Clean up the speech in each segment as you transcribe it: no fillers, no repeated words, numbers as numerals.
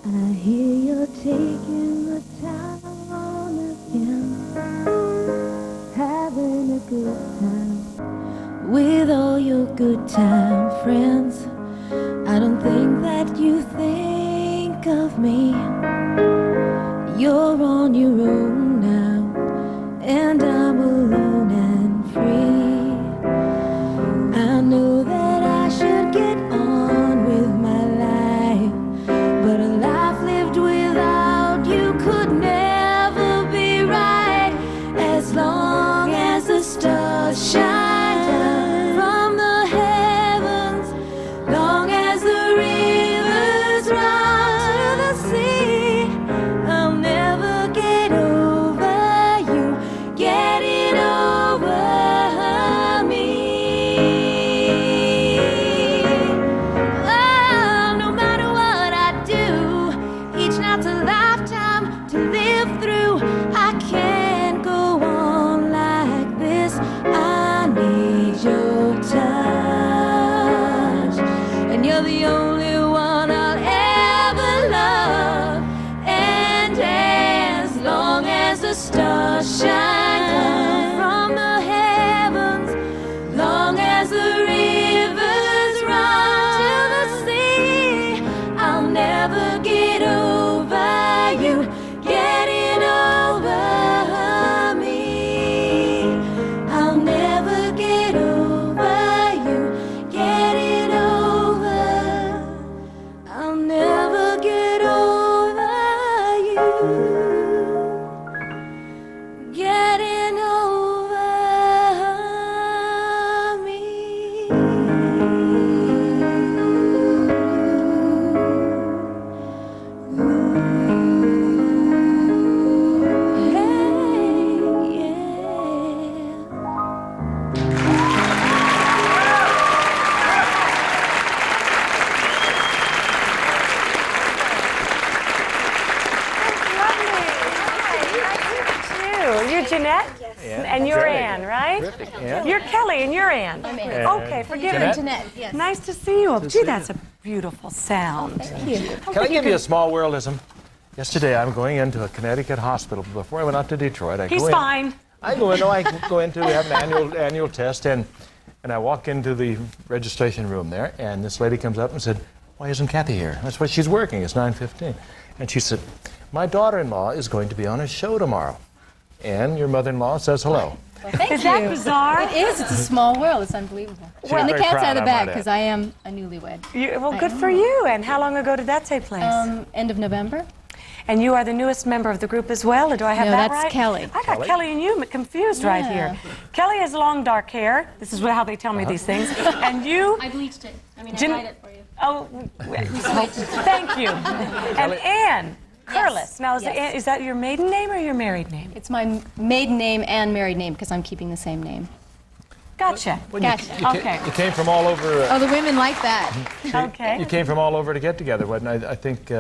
I hear you're taking the town again, having a good time with all your good time friends. I don't think that you think of me. You're on your own now, and I'm alone and free. I know that I should get on with my life, but a life lived without you could never be right. As long as the stars shine down from the heavens, long as the rivers run to the sea, I'll never get over you getting over me. Oh, no matter what I do, each night's a lifetime to live through. I can't go on like this. I need your touch, and you're the only one I'll ever love. And as long as the stars shine down from the heavens, long as the rivers run to the sea, I'll never get over you getting over me. I'll never get over you getting over. I'll never get over you getting over me. Hey, You're Jeanette? Yeah. And you're Great. Ann, right? Terrific, yeah. You're Kelly and you're Ann. I'm Ann. Okay, forgive me. Jeanette? Jeanette, yes. Nice to see you. to Gee, see that's a beautiful sound. Thank you. Can I give you a small worldism? Yesterday, I'm going into a Connecticut hospital. Before I went out to Detroit, I He's go in. fine. I go into, we have an annual test, and I walk into the registration room there, and this lady comes up and said, "Why isn't Kathy here?" That's why she's working. It's 9:15. And she said, "My daughter-in-law is going to be on a show tomorrow, and your mother-in-law says hello." Thank Is that bizarre? It is. It's a small world. It's unbelievable. She's and the very cat's proud, out of the I bag might because add. I am a newlywed. Well, good for you. And how long ago did that take place? End of November. And you are the newest member of the group as well, or do I have No, that that's right? Kelly. I got Kelly and you confused right Yeah. here. Kelly has long dark hair. This is how they tell me these things. And you? I bleached it. I mean, I Jen- dyed it for you. Oh, thank you. And Ann, Curlis. Now, Yes. is that your maiden name or your married name? It's my maiden name and married name because I'm keeping the same name. Gotcha. Well, Gotcha. Okay. You came from all over. Oh, the women like that. Okay. You came from all over to get together. I think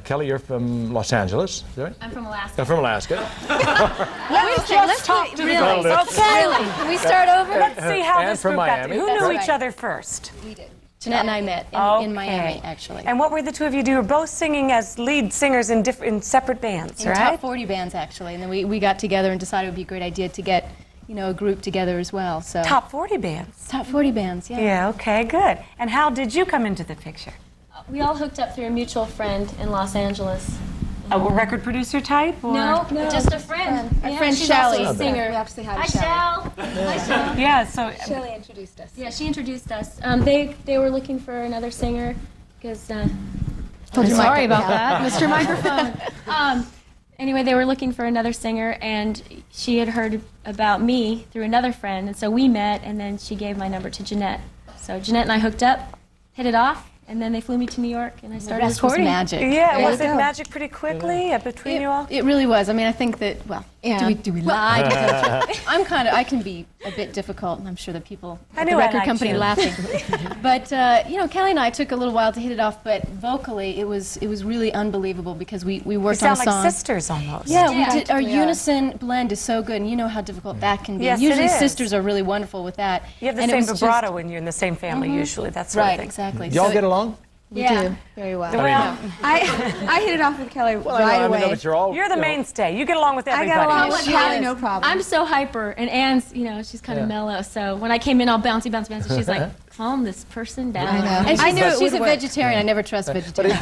Kelly, you're from Los Angeles, is that right? I'm from Alaska. You're from Alaska. Let's talk to the really. girls. Okay. Really? Can we start over? Let's see how Ann this from group got Miami. Who That's knew right. each other first? We did. Jeanette and I met in Okay. Miami, actually. And what were the two of you do? You were both singing as lead singers in separate bands, in right? top 40 bands, actually. And then we got together and decided it would be a great idea to get, a group together as well. So Top 40 bands. top 40 bands, yeah. Yeah, okay, good. And how did you come into the picture? We all hooked up through a mutual friend in Los Angeles. A record producer type? Or? No, just a friend. Our friend she's Shelley. also a singer. We actually had Hi, Shelley. Shell. Hi, Shell. Yeah, so Shelley introduced us. Yeah, she introduced us. They were looking for another singer because. Sorry about that, Mr. Microphone. Anyway, they were looking for another singer, and she had heard about me through another friend, and so we met, and then she gave my number to Jeanette. So Jeanette and I hooked up, hit it off, and then they flew me to New York, and I started This was recording. magic. yeah, There was you it go. magic pretty quickly between you all? It really was. I mean, I think that, well, do we lie? I can be a bit difficult, and I'm sure that people I at knew the I record liked company you. laughing. But, Kelly and I took a little while to hit it off, but vocally it was really unbelievable because we You worked on a sound song. like sisters almost. Yeah, Yeah. we did. Our unison blend is so good, and you know how difficult that can be. Yes, it Usually is. sisters are really wonderful with that. You have the And it same was just- vibrato when you're in the same family, usually. That's sort of Right, thing. exactly. Do y'all So get along? We Yeah. do very well. Well, I hit it off with Kelly Well, right I away. know, but you're all. you're the you know, mainstay. You get along with I everybody. got along Oh, with she Kelly, is. no problem. I'm so hyper, and Anne's, she's kind of Yeah. mellow. So when I came in all bouncy, bouncy, bouncy, she's like, calm this person down. I know. And I knew it she's would a work. vegetarian. I never trust vegetarians.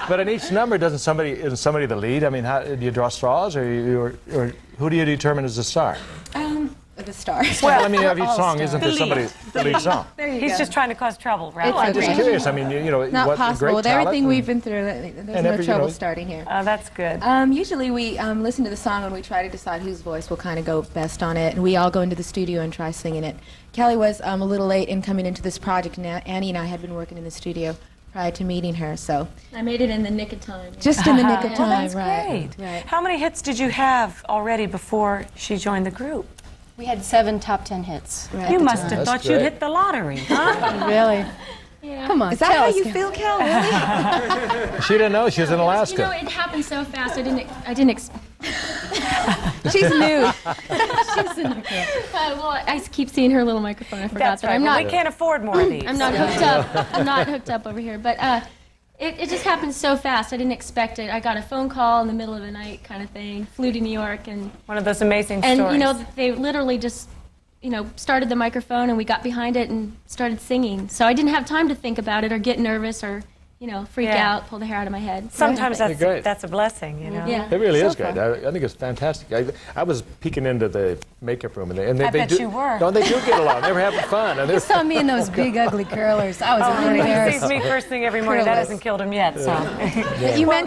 But in each number, isn't somebody the lead? I mean, how, do you draw straws, or who do you determine as the star? The stars. Well, I mean, of each all song, stars. isn't there somebody the lead song? There you He's go. just trying to cause trouble, right? I'm just curious. I mean, Not what possible. great With talent everything and- we've been through, there's and no every, trouble you know- starting here. That's good. Usually we listen to the song and we try to decide whose voice will kind of go best on it, and we all go into the studio and try singing it. Kelly was a little late in coming into this project, and Annie and I had been working in the studio prior to meeting her, so I made it in the nick of time. just in the nick of Well, time, that's right? great. Right. How many hits did you have already before she joined the group? We had 7 top 10 hits. Right. You must have That's thought you'd great. hit the lottery, huh? Really? Yeah. Come on. Is that tell how us, you Kel. feel, Kel? Really? She didn't know she was in Alaska. It happened so fast. I didn't expect. She's new. Well, I keep seeing her little microphone. I forgot That's that right. I'm Well, not. we can't afford more of these. I'm not hooked up. I'm not hooked up over here. But it just happened so fast. I didn't expect it. I got a phone call in the middle of the night, kind of thing. Flew to New York, and One of those amazing and stories. they literally just started the microphone, and we got behind it and started singing. So I didn't have time to think about it or get nervous or freak Yeah. out, pull the hair out of my head. Sometimes That'd be great. that's a blessing, you know. Yeah. It really So is great. far. I think it's fantastic. I was peeking into the makeup room, and they I bet do. you were. No, they do get along. They were having fun, and You they're. saw me in those big, ugly curlers. I was Oh, really he embarrassed. sees me first thing every morning. That Curlers. hasn't killed him yet, so.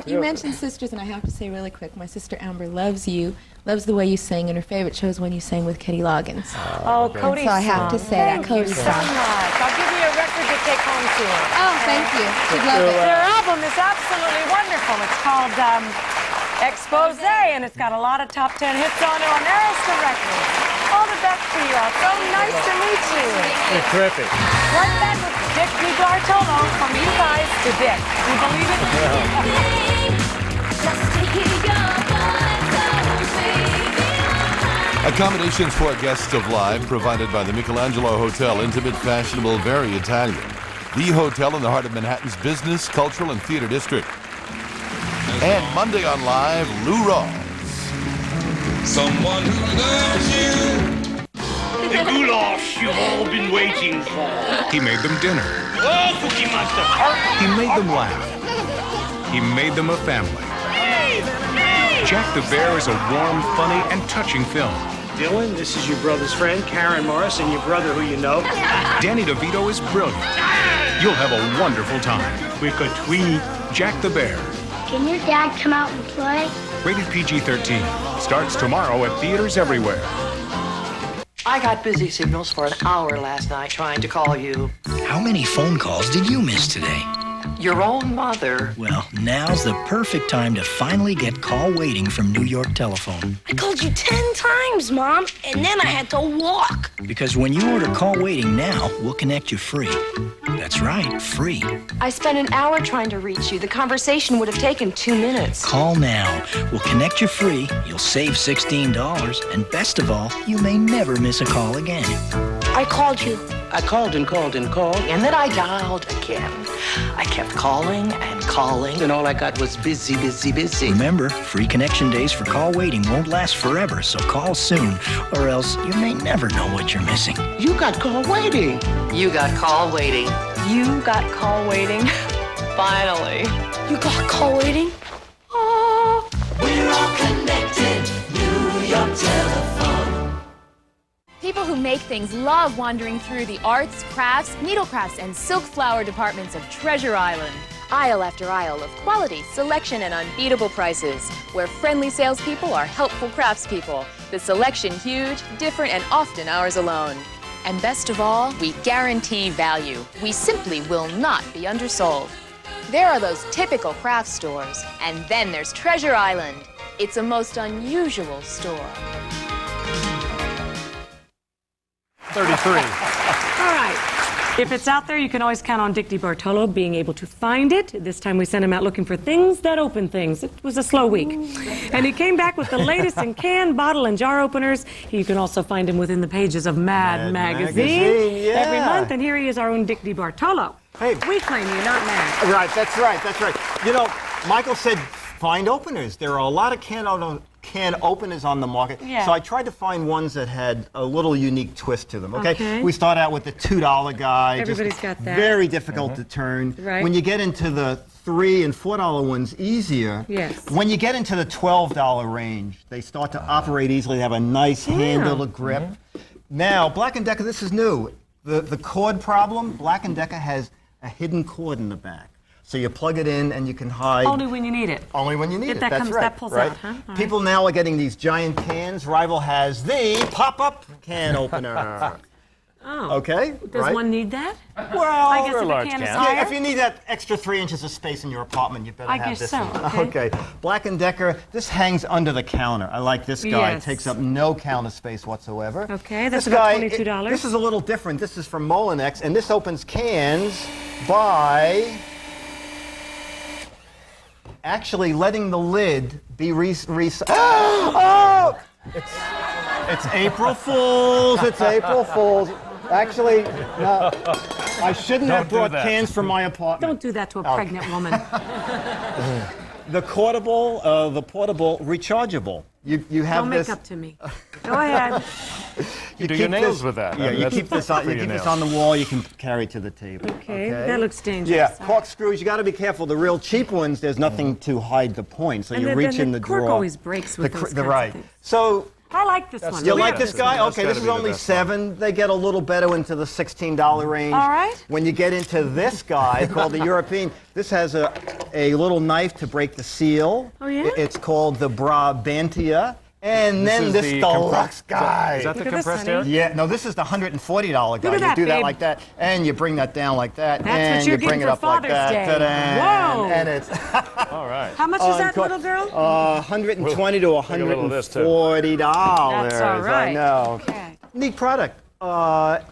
You mentioned sisters, and I have to say really quick, my sister Amber loves you, loves the way you sing, and her favorite show is when you sang with Kenny Loggins. Oh, Cody's So I have to song. say that Thank Cody's you so song. much. I'll give you a record to take home to her. Oh, thank you. She'd love it. Their album is absolutely wonderful. It's called Expose, and it's got a lot of top 10 hits on it on Arista Records. All the best to you all. So nice to meet you. They're terrific. Right back with Dick DeBartolo from you guys to Dick. You believe it? Accommodations for guests of Live provided by the Michelangelo Hotel, intimate, fashionable, very Italian. The hotel in the heart of Manhattan's business, cultural, and theater district. And Monday on Live, Lou Rawls. Someone who loves you. The goulash you've all been waiting for. He made them dinner. Oh, Cookie Monster. He made them laugh. He made them a family. Jack the Bear is a warm, funny, and touching film. Dylan, this is your brother's friend, Karen Morris, and your brother who you know. Danny DeVito is brilliant. You'll have a wonderful time. We could tweet. Jack the Bear, Can your dad come out and play? rated PG-13. Starts tomorrow at theaters everywhere. I got busy signals for an hour last night trying to call you. How many phone calls did you miss today? Your own mother. Well, now's the perfect time to finally get call waiting from New York Telephone. I called you 10 times, Mom, and then I had to walk. Because when you order call waiting now, we'll connect you free. That's right, free. I spent an hour trying to reach you. The conversation would have taken 2 minutes. Call now. We'll connect you free. You'll save $16. And best of all, you may never miss a call again. I called you. I called and called and called, and then I dialed again. I kept calling and calling, and all I got was busy, busy, busy. Remember, free connection days for call waiting won't last forever, so call soon, or else you may never know what you're missing. You got call waiting. You got call waiting. You got call waiting. Finally. You got call waiting? Oh. We're all connected. New York Telephone. People who make things love wandering through the arts, crafts, needlecrafts, and silk flower departments of Treasure Island. Aisle after aisle of quality, selection, and unbeatable prices, where friendly salespeople are helpful craftspeople. The selection huge, different, and often ours alone. And best of all, we guarantee value. We simply will not be undersold. There are those typical craft stores, and then there's Treasure Island. It's a most unusual store. 33. All right. If it's out there, you can always count on Dick DeBartolo being able to find it. This time we sent him out looking for things that open things. It was a slow week. And he came back with the latest in can, bottle, and jar openers. You can also find him within the pages of Mad Magazine every month. And here he is, our own Dick DeBartolo. Hey. We claim you, not Mad. Right, that's right, that's right. You know, Michael said find openers. There are a lot of can openers on the market. Yeah. So I tried to find ones that had a little unique twist to them, okay? Okay. We start out with the $2 guy. Everybody's got that. Very difficult to turn. Right. When you get into the $3 and $4 ones, easier. Yes. When you get into the $12 range, they start to operate easily. They have a nice handle to grip. Now, Black & Decker, this is new. The cord problem, Black & Decker has a hidden cord in the back. So you plug it in and you can hide. Only when you need it. Only when you need If it. that That's comes, right. that pulls right? out, huh? All right. People now are getting these giant cans. Rival has the pop-up can opener. Oh. Okay. Does right? one need that? Well, I guess for a if large a can is can. higher. Yeah, if you need that extra 3 inches of space in your apartment, you better I have guess this so, one. okay. Black & Decker, this hangs under the counter. I like this guy. Yes. It takes up no counter space whatsoever. Okay, that's This about guy, $22. This is a little different. This is from Molinex, and this opens cans by actually letting the lid be oh! It's April Fool's. It's April Fool's. Actually, no, I shouldn't have brought cans from my apartment. Don't do that to a pregnant woman. The portable rechargeable. You have Don't this. make up to me. Go ahead. You do keep your nails this- with that. Yeah, I mean, you that's keep this on. for You your keep this nails. on the wall. You can carry it to the table. Okay, that looks dangerous. Yeah, corkscrews. You got to be careful. The real cheap ones, there's nothing to hide the point, so And you then reach in the the cork drawer. always breaks with those kinds right. of things. So. I like this one. You We like have this guy? That's Okay, this gotta is be the only best one. $7. They get a little better into the $16 range. All right. When you get into this guy called the European, this has a little knife to break the seal. Oh, yeah? It's called the Brabantia. And then this deluxe guy. Is that the Look at this, compressed honey. air? Yeah, no, this is the $140 guy. Look at You that, do that babe. like that, and you bring that down like that, That's and what you're you bring getting it for up like Father's that. Day. Ta-da, Whoa. and it's All right. How much is that, little girl? $120 to Take a little of this, too. $140. That's all right. I know. Okay. Neat product.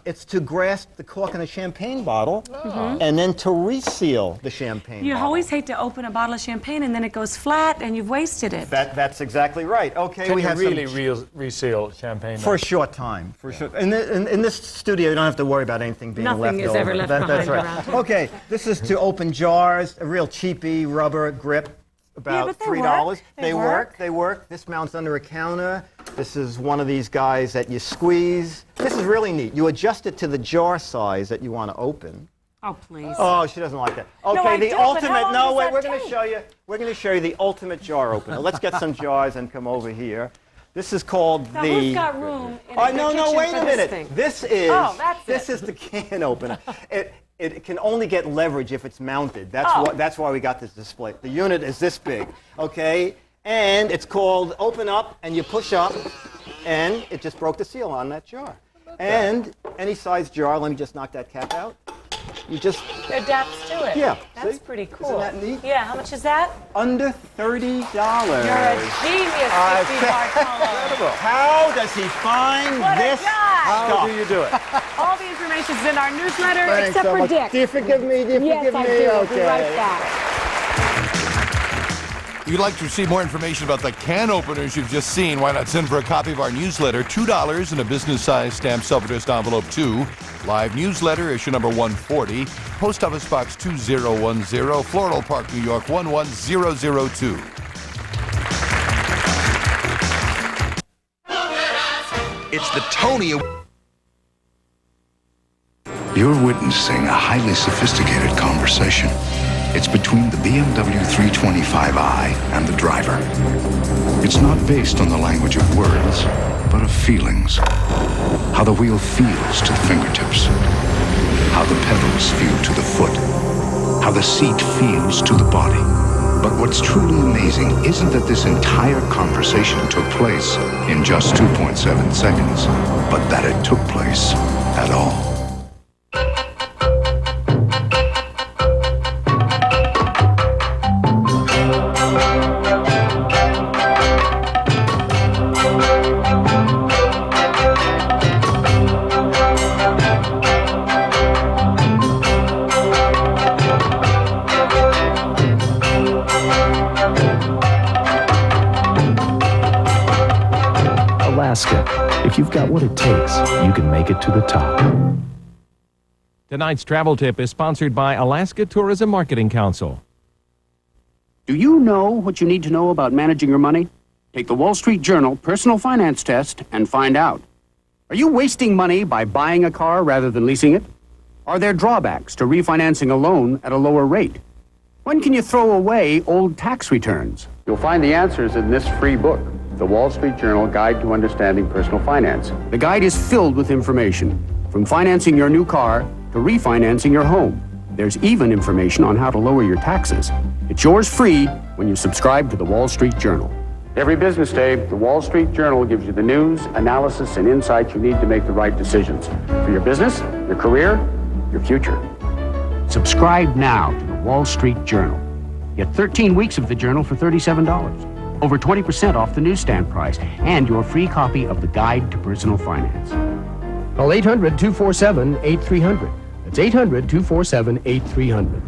It's to grasp the cork in a champagne bottle, Mm-hmm. and then to reseal the champagne You bottle. always hate to open a bottle of champagne and then it goes flat and you've wasted it. That's exactly right. Okay, Can we you have really some, reseal champagne? for a short time. For sure. In this studio, you don't have to worry about anything being Nothing left is over. ever left That's behind right. around here. Okay, this is to open jars. A real cheapy rubber grip. About but they $3. work. They work. They work. This mounts under a counter. This is one of these guys that you squeeze. This is really neat. You adjust it to the jar size that you want to open. Oh, please. Oh, she doesn't like that. Okay, I the do, but how ultimate. long No, does wait. that We're going to take? show you. We're going to show you the ultimate jar opener. Let's get some jars and come over here. This is called Now, the. who's got room in Oh, the no, kitchen wait for a this minute. thing? This is. Oh, that's This it. is the can opener. It can only get leverage if it's mounted. That's Oh. that's why we got this display. The unit is this big, okay? And it's called open up, and you push up, and it just broke the seal on that jar. And any size jar. Let me just knock that cap out. You just It adapts to it. Yeah, That's see? pretty cool. Isn't that neat? Yeah, how much is that? under $30. You're a genius, Dick DeBartolo. How does he find What a this guy! How stuff? do you do it? All the information's in our newsletter, Thanks except so for much. Dick. Do you forgive me? Do you Yes, forgive I me? do. I'll Okay. be right back. If you'd like to receive more information about the can openers you've just seen, why not send for a copy of our newsletter, $2 in a business-sized stamped self-addressed envelope 2, live newsletter, issue number 140, Post Office Box 2010, Floral Park, New York 11002. It's the Tony. You're witnessing a highly sophisticated conversation. It's between the BMW 325i and the driver. It's not based on the language of words, but of feelings. How the wheel feels to the fingertips. How the pedals feel to the foot. How the seat feels to the body. But what's truly amazing isn't that this entire conversation took place in just 2.7 seconds, but that it took place at all. Alaska. If you've got what it takes, you can make it to the top. Tonight's travel tip is sponsored by Alaska Tourism Marketing Council. Do you know what you need to know about managing your money? Take the Wall Street Journal Personal Finance Test and find out. Are you wasting money by buying a car rather than leasing it? Are there drawbacks to refinancing a loan at a lower rate? When can you throw away old tax returns? You'll find the answers in this free book, The Wall Street Journal Guide to Understanding Personal Finance. The guide is filled with information, from financing your new car to refinancing your home. There's even information on how to lower your taxes. It's yours free when you subscribe to The Wall Street Journal. Every business day, The Wall Street Journal gives you the news, analysis, and insights you need to make the right decisions for your business, your career, your future. Subscribe now to The Wall Street Journal. Get 13 weeks of the Journal for $37, over 20% off the newsstand price, and your free copy of the Guide to Personal Finance. Call 800-247-8300. That's 800-247-8300.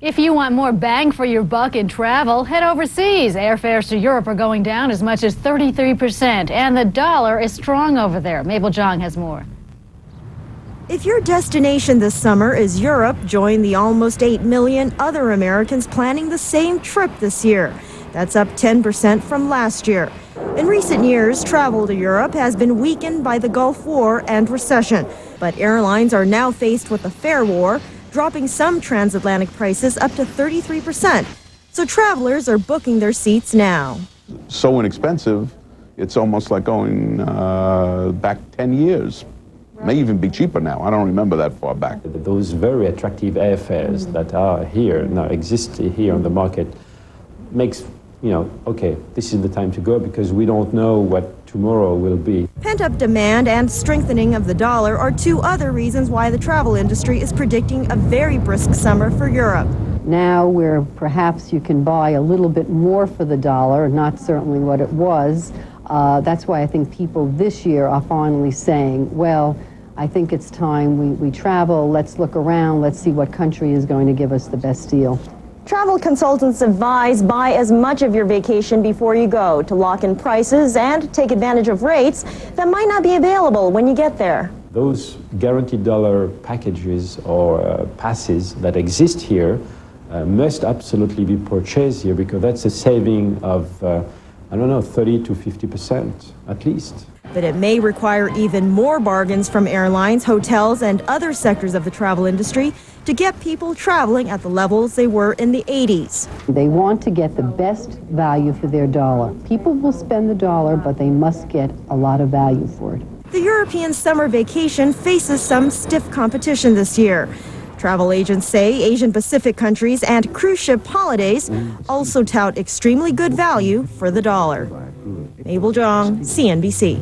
If you want more bang for your buck in travel, head overseas. Airfares to Europe are going down as much as 33%, and the dollar is strong over there. Mabel Jong has more. If your destination this summer is Europe, join the almost 8 million other Americans planning the same trip this year. That's up 10% from last year. In recent years, travel to Europe has been weakened by the Gulf War and recession, but airlines are now faced with a fare war, dropping some transatlantic prices up to 33%. So travelers are booking their seats now. So inexpensive, it's almost like going back 10 years. May even be cheaper now. I don't remember that far back. Those very attractive airfares that are here, now exist here on the market, makes, okay, this is the time to go because we don't know what tomorrow will be. Pent-up demand and strengthening of the dollar are two other reasons why the travel industry is predicting a very brisk summer for Europe. Now where perhaps you can buy a little bit more for the dollar, not certainly what it was, that's why I think people this year are finally saying, well, I think it's time we travel, let's look around, let's see what country is going to give us the best deal. Travel consultants advise buy as much of your vacation before you go to lock in prices and take advantage of rates that might not be available when you get there. Those guaranteed dollar packages or passes that exist here must absolutely be purchased here because that's a saving of, 30 to 50% at least. But it may require even more bargains from airlines, hotels, and other sectors of the travel industry to get people traveling at the levels they were in the 80s. They want to get the best value for their dollar. People will spend the dollar, but they must get a lot of value for it. The European summer vacation faces some stiff competition this year. Travel agents say Asian Pacific countries and cruise ship holidays also tout extremely good value for the dollar. Mabel Jong, CNBC.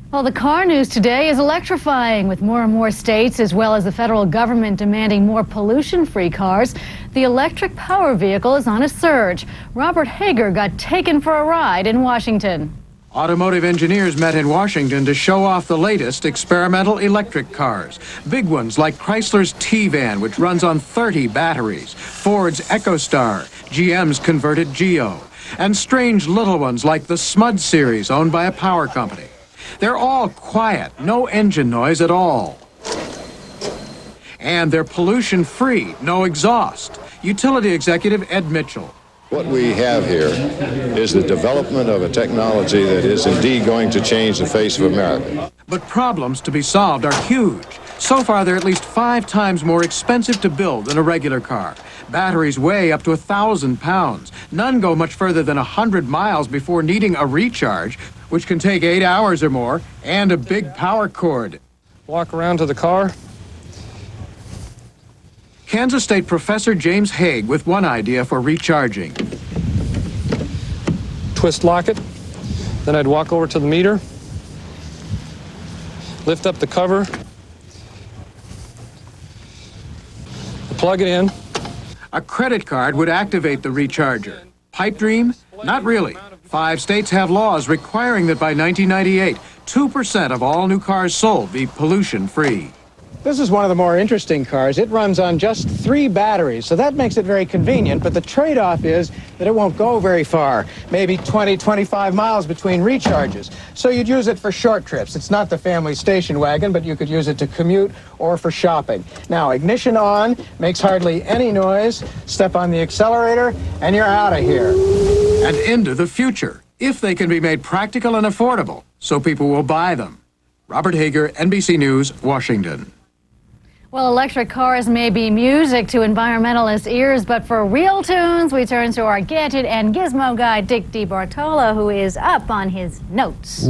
Well, the car news today is electrifying, with more and more states as well as the federal government demanding more pollution-free cars. The electric power vehicle is on a surge. Robert Hager got taken for a ride in Washington. Automotive engineers met in Washington to show off the latest experimental electric cars. Big ones like Chrysler's T-Van, which runs on 30 batteries, Ford's EcoStar, GM's converted Geo, and strange little ones like the Smud series owned by a power company. They're all quiet, no engine noise at all. And they're pollution-free, no exhaust. Utility executive Ed Mitchell. What we have here is the development of a technology that is indeed going to change the face of America. But problems to be solved are huge. So far, they're at least 5 times more expensive to build than a regular car. Batteries weigh up to 1,000 pounds. None go much further than 100 miles before needing a recharge, which can take 8 hours or more, and a big power cord. Walk around to the car. Kansas State professor James Haig with one idea for recharging. Twist lock it. Then I'd walk over to the meter, lift up the cover, plug it in. A credit card would activate the recharger. Pipe dream? Not really. 5 states have laws requiring that by 1998, 2% of all new cars sold be pollution-free. This is one of the more interesting cars. It runs on just 3 batteries, so that makes it very convenient, but the trade-off is that it won't go very far, maybe 20, 25 miles between recharges. So you'd use it for short trips. It's not the family station wagon, but you could use it to commute or for shopping. Now, ignition on, makes hardly any noise. Step on the accelerator, and you're out of here. And into the future, if they can be made practical and affordable, so people will buy them. Robert Hager, NBC News, Washington. Well, electric cars may be music to environmentalist ears, but for real tunes, we turn to our gadget and gizmo guy, Dick DeBartolo, who is up on his notes.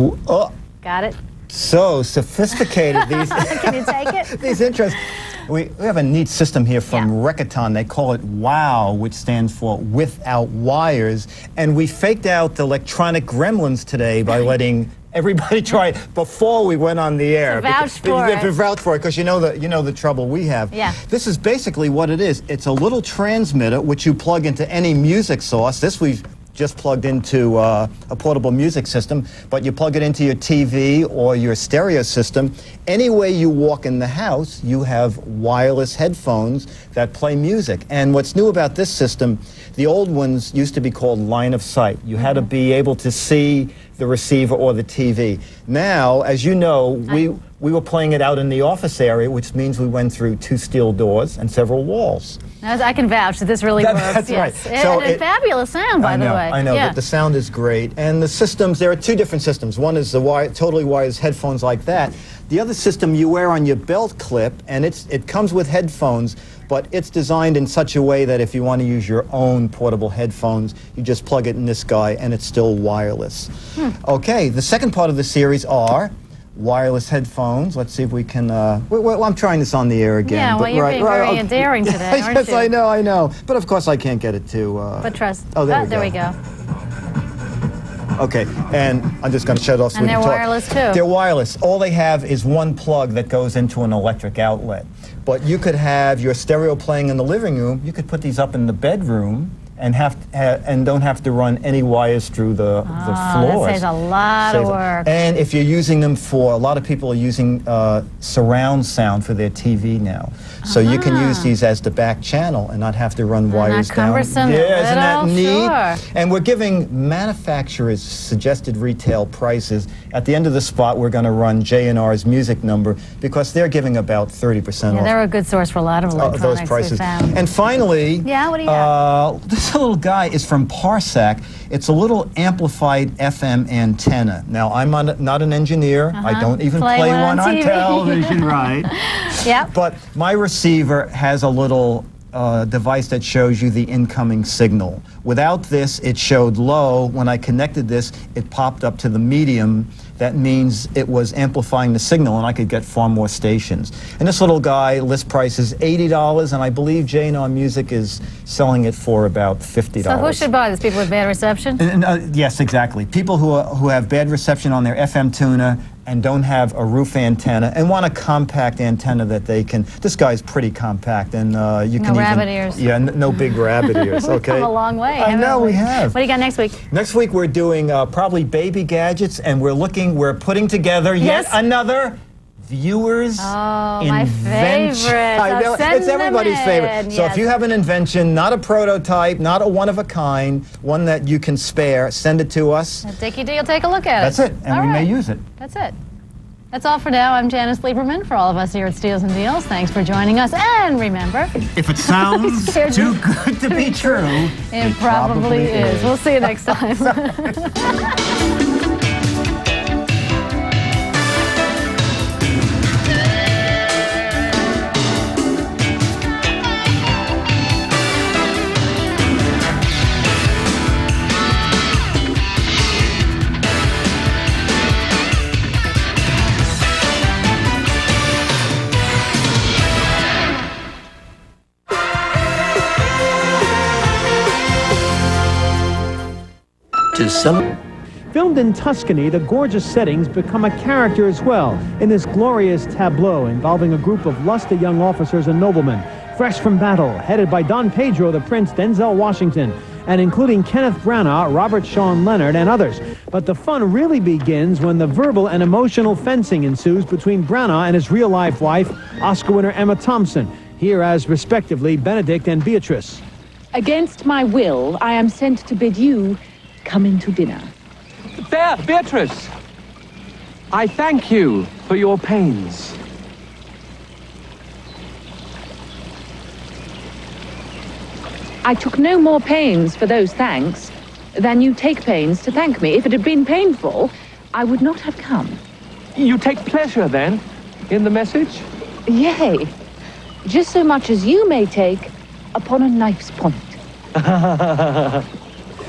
Got it? So sophisticated, these. Can you take it? These interests. We have a neat system here from Rekaton. They call it WOW, which stands for Without Wires. And we faked out the electronic gremlins today by letting everybody try it before we went on the air. Vouch for it. Vouch for it, because you know the trouble we have. Yeah. This is basically what it is. It's a little transmitter which you plug into any music source. This we've just plugged into a portable music system, but you plug it into your TV or your stereo system. Any way you walk in the house, you have wireless headphones that play music. And what's new about this system, the old ones used to be called line of sight. You had to be able to see the receiver or the TV. Now, as you know, we were playing it out in the office area, which means we went through 2 steel doors and several walls. I can vouch that this really works. That's yes. right. So and fabulous sound, by the way. I know, but the sound is great. And the systems, there are 2 different systems. One is the totally wireless headphones like that. The other system you wear on your belt clip, and it comes with headphones, but it's designed in such a way that if you want to use your own portable headphones, you just plug it in this guy, and it's still wireless. Okay, the second part of the series are wireless headphones. Let's see if we can, well, I'm trying this on the air again. Yeah, well, you're being very daring today, aren't yes, you? I know. But of course I can't get it to... But trust. Oh, there we go. Okay, and I'm just going to shut it off so we can talk. And they're wireless, too. They're wireless. All they have is one plug that goes into an electric outlet. But you could have your stereo playing in the living room. You could put these up in the bedroom and don't have to run any wires through the floors. That saves a lot of work. And if you're using them for, a lot of people are using surround sound for their TV now. So you can use these as the back channel and not have to run wires down. Cumbersome. Yeah, isn't that neat? Sure. And we're giving manufacturers suggested retail prices. At the end of the spot, we're going to run J&R's music number because they're giving about 30% off. They're a good source for a lot of electronics. Those prices. And finally, yeah, what do you have? This little guy is from Parsac. It's a little amplified FM antenna. Now, I'm not an engineer. I don't even play one on television, right? Yep. But my receiver has a little device that shows you the incoming signal. Without this, it showed low. When I connected this, it popped up to the medium. That means it was amplifying the signal, and I could get far more stations. And this little guy, list price is $80, and I believe J&R Music is selling it for about $50. So who should buy this? People with bad reception? Yes, exactly. People who have bad reception on their FM tuner and don't have a roof antenna and want a compact antenna that they can. This guy's pretty compact, and you can no rabbit ears. Yeah, no big rabbit ears. Okay. We've come a long way. I know we have. What do you got next week? Next week we're doing probably baby gadgets, and we're putting together yet another viewers my invention. favorite. I know, it's everybody's favorite. So if you have an invention, not a prototype, not a one of a kind, one that you can spare, send it to us. Dickie D will take a look at That's it, and we may use it. That's it. That's all for now. I'm Janice Lieberman. For all of us here at Steals and Deals, thanks for joining us. And remember, if it sounds too good to be true, it probably is. We'll see you next time. Filmed in Tuscany, the gorgeous settings become a character as well in this glorious tableau involving a group of lusty young officers and noblemen, fresh from battle, headed by Don Pedro, the Prince Denzel Washington, and including Kenneth Branagh, Robert Sean Leonard, and others. But the fun really begins when the verbal and emotional fencing ensues between Branagh and his real-life wife, Oscar winner Emma Thompson, here as respectively Benedict and Beatrice. Against my will, I am sent to bid you come into dinner. There, Beatrice! I thank you for your pains. I took no more pains for those thanks than you take pains to thank me. If it had been painful, I would not have come. You take pleasure, then, in the message? Yea, just so much as you may take upon a knife's point.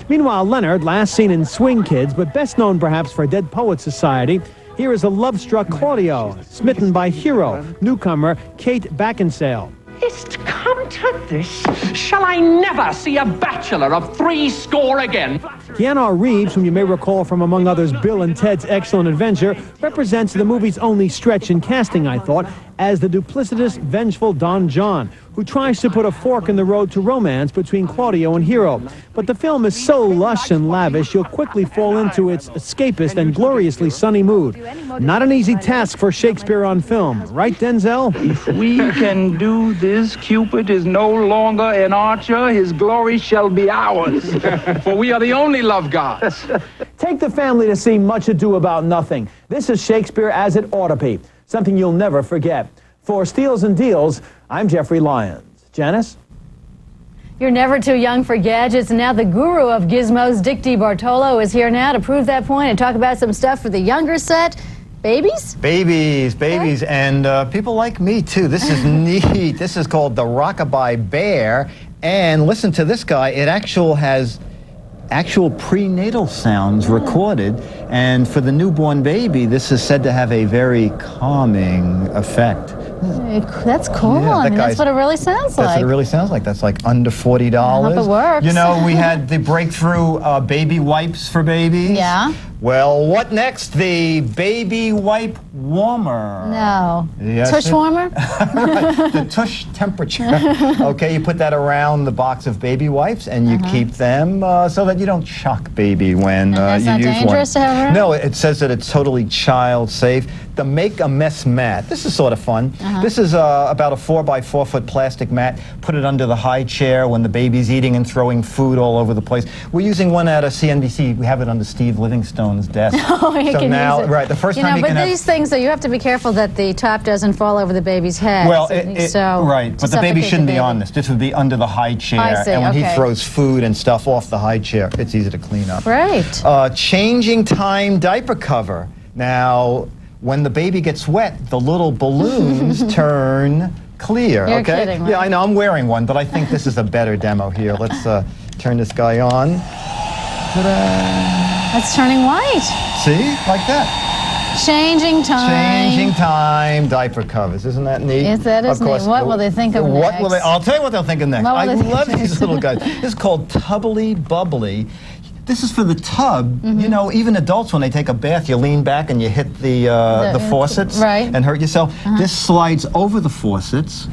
Meanwhile, Leonard, last seen in Swing Kids, but best known perhaps for Dead Poets Society, here is a love-struck Claudio, smitten by hero, newcomer Kate Beckinsale. Is't come to this? Shall I never see a bachelor of 80 again? Keanu Reeves, whom you may recall from, among others, Bill and Ted's Excellent Adventure, represents the movie's only stretch in casting, I thought, as the duplicitous, vengeful Don John, who tries to put a fork in the road to romance between Claudio and Hero. But the film is so lush and lavish, you'll quickly fall into its escapist and gloriously sunny mood. Not an easy task for Shakespeare on film, right, Denzel? If we can do this, Cupid is no longer an archer, his glory shall be ours. For we are the only love gods. Take the family to see Much Ado About Nothing. This is Shakespeare as it ought to be, something you'll never forget. For Steals and Deals, I'm Jeffrey Lyons. Janice? You're never too young for gadgets, and now the guru of gizmos, Dick DeBartolo, is here now to prove that point and talk about some stuff for the younger set. Babies? Babies, and people like me too. This is neat. This is called the Rockabye Bear, and listen to this guy. It has actual prenatal sounds recorded, and for the newborn baby, this is said to have a very calming effect. That's cool. Yeah, I mean, that's what it really sounds like. That's what it really sounds like. That's like under $40. I hope it works. You know, we had the breakthrough baby wipes for babies. Yeah. Well, what next? The baby wipe warmer. No. Yes, Tush warmer? Right, the tush temperature. Okay, you put that around the box of baby wipes, and you keep them so that you don't shock baby when you use one. That's not dangerous to have around? No, it says that it's totally child safe. The Make a Mess mat. This is sort of fun. This is about a 4x4 foot plastic mat. Put it under the high chair when the baby's eating and throwing food all over the place. We're using one at a CNBC. We have it under Steve Livingstone's desk. Oh, you so can now, use it. right, the first you time know, you but can these things, though, you have to be careful that the top doesn't fall over the baby's head. Well, to but the baby shouldn't be on this. This would be under the high chair. I see, and when he okay. throws food and stuff off the high chair, it's easy to clean up. Great. Changing time diaper cover. Now, when the baby gets wet, the little balloons turn clear. You're okay? kidding, right? Yeah, I know. I'm wearing one, but I think this is a better demo here. Let's turn this guy on. Ta-da! That's turning white. See, like that. Changing time. Changing time diaper covers. Isn't that neat? Yes, that is Of course, neat. What will they think of next? I'll tell you what they'll think of next. What will I they think love of these next? little guys. This is called Tubbly Bubbly. This is for the tub. You know, even adults, when they take a bath, you lean back and you hit the faucets and hurt yourself. This slides over the faucets,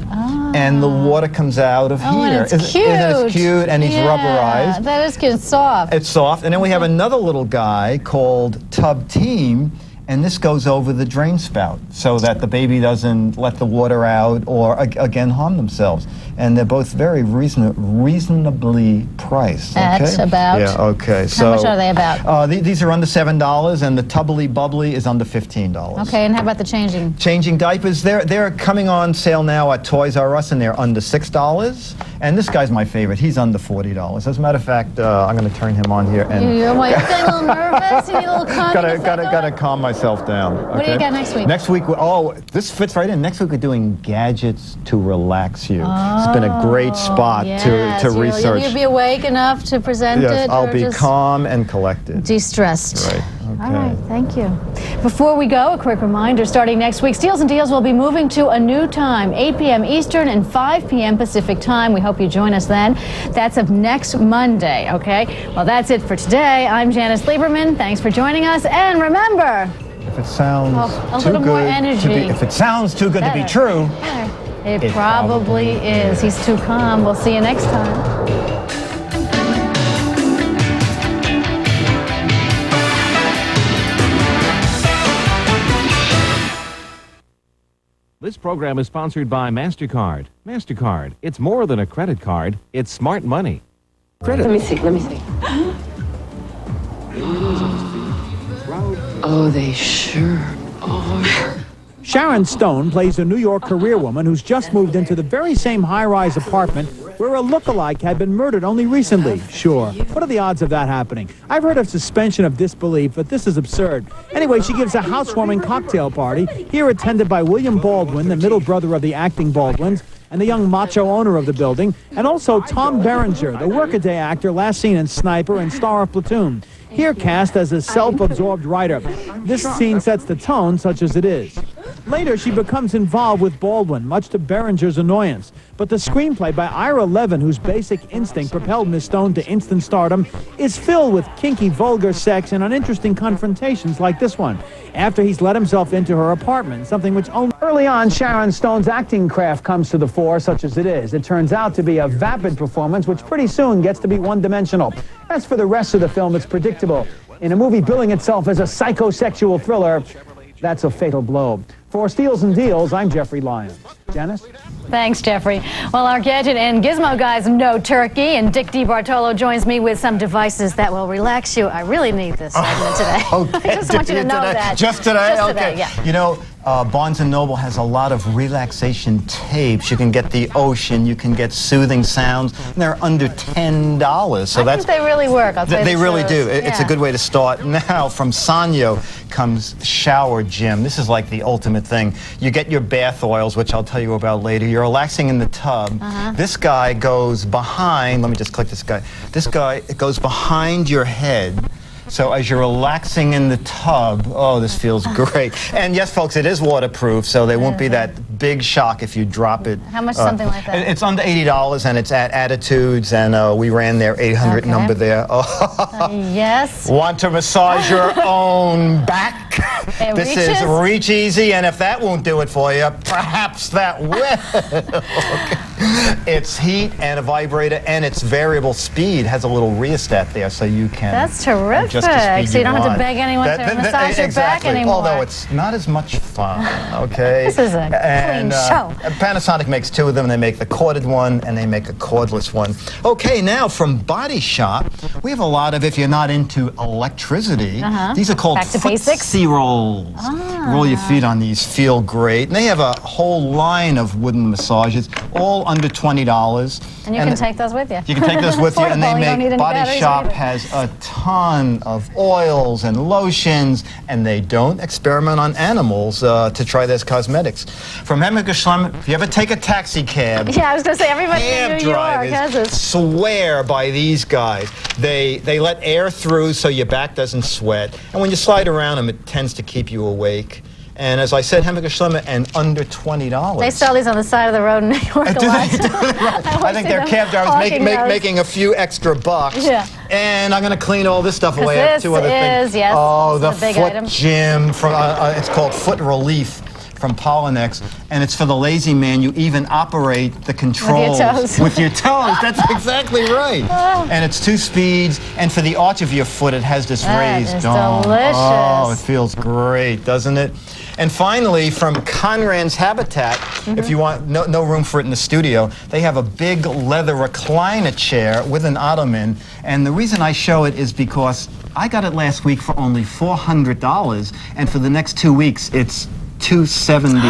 and the water comes out of Oh, here. and it's cute. Isn't it cute? And he's rubberized. That is cute. It's soft. It's soft. And then we have another little guy called Tub Team, and this goes over the drain spout so that the baby doesn't let the water out or, again, harm themselves. And they're both very reasonably priced. At about? Yeah, okay. How much are they about? These are under $7, and the Tubbly Bubbly is under $15. Okay, and how about the changing? Changing diapers, they're coming on sale now at Toys R Us, and they're under $6. And this guy's my favorite. He's under $40. As a matter of fact, I'm going to turn him on here. And You're getting a little nervous? You need a little calming gotta calm myself down. What do you got next week? Next week, this fits right in. Next week we're doing gadgets to relax you. It's been a great spot to research. You'll be awake enough to present it? Yes, I'll or be just calm and collected. De-stressed. Right. Okay. All right, thank you. Before we go, a quick reminder, starting next week, Steals and Deals will be moving to a new time, 8 p.m. Eastern and 5 p.m. Pacific time. We hope you join us then. That's of next Monday, okay? Well, that's it for today. I'm Janice Lieberman. Thanks for joining us. And remember, If it sounds a too little more good to energy. be, if it sounds too good to be true, it It probably is. He's too calm. We'll see you next time. This program is sponsored by MasterCard. MasterCard, it's more than a credit card, it's smart money. Credit. Let me see. Oh, they sure are. Sharon Stone plays a New York career woman who's just moved into the very same high-rise apartment where a look-alike had been murdered only recently. Sure. What are the odds of that happening? I've heard of suspension of disbelief, but this is absurd. Anyway, she gives a housewarming cocktail party, here attended by William Baldwin, the middle brother of the acting Baldwins, and the young macho owner of the building, and also Tom Berenger, the workaday actor last seen in Sniper and star of Platoon. Here cast as a self-absorbed writer. This scene sets the tone, such as it is. Later, she becomes involved with Baldwin, much to Berenger's annoyance. But the screenplay by Ira Levin, whose basic instinct propelled Miss Stone to instant stardom, is filled with kinky, vulgar sex and uninteresting confrontations like this one, after he's let himself into her apartment, something which only... Early on, Sharon Stone's acting craft comes to the fore, such as it is. It turns out to be a vapid performance, which pretty soon gets to be one-dimensional. As for the rest of the film, it's predictable. In a movie billing itself as a psychosexual thriller, that's a fatal blow. For Steals and Deals, I'm Jeffrey Lyons. Janice? Thanks, Jeffrey. Well, our gadget and gizmo guys know turkey, and Dick DeBartolo joins me with some devices that will relax you. I really need this segment today. Okay. I just want you to know that. Just today? Just Okay. today, yeah. You know, Barnes & Noble has a lot of relaxation tapes. You can get the ocean, you can get soothing sounds, and they're under $10. So I think they really work. I'll tell you They the really truth. do. It's a Yeah. good way to start. Now, from Sanyo comes Shower Gym. This is like the ultimate thing. You get your bath oils, which I'll tell you about later. You're relaxing in the tub. This guy goes behind, let me just click this guy. This guy, it goes behind your head. So as you're relaxing in the tub, oh, this feels great. And yes, folks, it is waterproof, so there won't be that big shock if you drop it. How much is something like that? It's under $80, and it's at Attitudes, and we ran their 800 number there. Yes. Want to massage your own back? This is Regis? Reach Easy, and if that won't do it for you, perhaps that will. It's heat and a vibrator, and it's variable speed. Has a little rheostat there, so you can That's terrific. adjust the speed So you don't have to want. beg anyone to massage your back Exactly. anymore. Although it's not as much fun. Okay. This is a clean show. Panasonic makes two of them. They make the corded one, and they make a cordless one. Okay, now from Body Shop, we have a lot of, if you're not into electricity, these are called Back to basics. footsie rolls. Roll your feet on these, feel great. And they have a whole line of wooden massages, all under $20. And you can take those with you. You can take those with you, and they Affordable. You don't need make any Body batteries Shop either. has a ton of oils and lotions, and they don't experiment on animals to try this cosmetics. From Hemminger Schlemmer, if you ever take a taxi cab, Yeah, I was going to say, everybody in cab New York has drivers this. swear by these guys. They let air through so your back doesn't sweat, and when you slide around them, it tends to keep you awake. And as I said, Hemminger Schlemmer, and under $20. They sell these on the side of the road in New York a lot. I think they're cab drivers making a few extra bucks. Yeah. And I'm going to clean all this stuff 'Cause away. I have this two other things. is, yes, Oh, this the is a big foot item. gym from it's called Foot Relief from Pollinex, and it's for the lazy man. You even operate the controls toes. with your toes. That's exactly right. Oh. And it's 2 speeds, and for the arch of your foot, it has this That raised is dome. delicious. Oh, it feels great, doesn't it? And finally, from Conran's Habitat, if you want no room for it in the studio, they have a big leather recliner chair with an ottoman. And the reason I show it is because I got it last week for only $400, and for the next 2 weeks, it's $270.